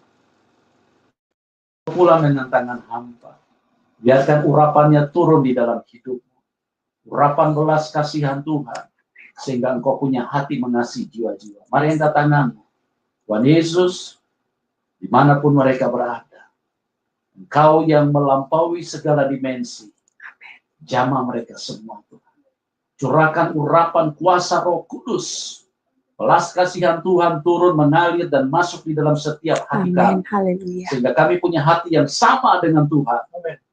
Pulang dengan tangan hampa. Biarkan urapannya turun di dalam hidupmu. Urapan belas kasihan Tuhan. Sehingga engkau punya hati mengasihi jiwa-jiwa. Mari angkat tanganmu. Tuhan Yesus, dimanapun mereka berada. Engkau yang melampaui segala dimensi. Jamah mereka semua Tuhan. Curahkan urapan kuasa Roh Kudus. Belas kasihan Tuhan turun mengalir dan masuk di dalam setiap hati Amin, kami. haleluya. Sehingga kami punya hati yang sama dengan Tuhan.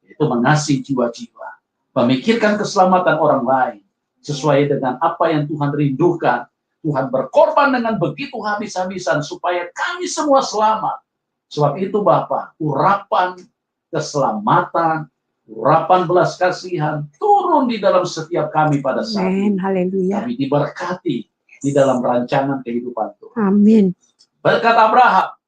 Yaitu mengasihi jiwa-jiwa. Memikirkan keselamatan orang lain. Sesuai dengan apa yang Tuhan rindukan. Tuhan berkorban dengan begitu habis-habisan supaya kami semua selamat. Sebab itu Bapa, urapan keselamatan, urapan belas kasihan turun di dalam setiap kami pada saat Amin, ini. haleluya. Kami diberkati di dalam rancangan kehidupan Tuhan. Amin. Berkat Abraham,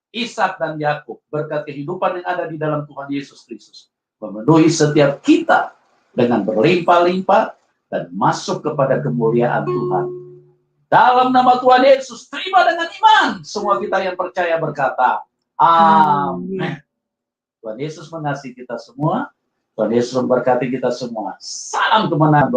Ishak dan Yakub, berkat kehidupan yang ada di dalam Tuhan Yesus Kristus, memenuhi setiap kita dengan berlimpah-limpah dan masuk kepada kemuliaan Tuhan. Dalam nama Tuhan Yesus, terima dengan iman. Semua kita yang percaya berkata, amin. Tuhan Yesus mengasihi kita semua. Tuhan Yesus memberkati kita semua. Salam kemenangan.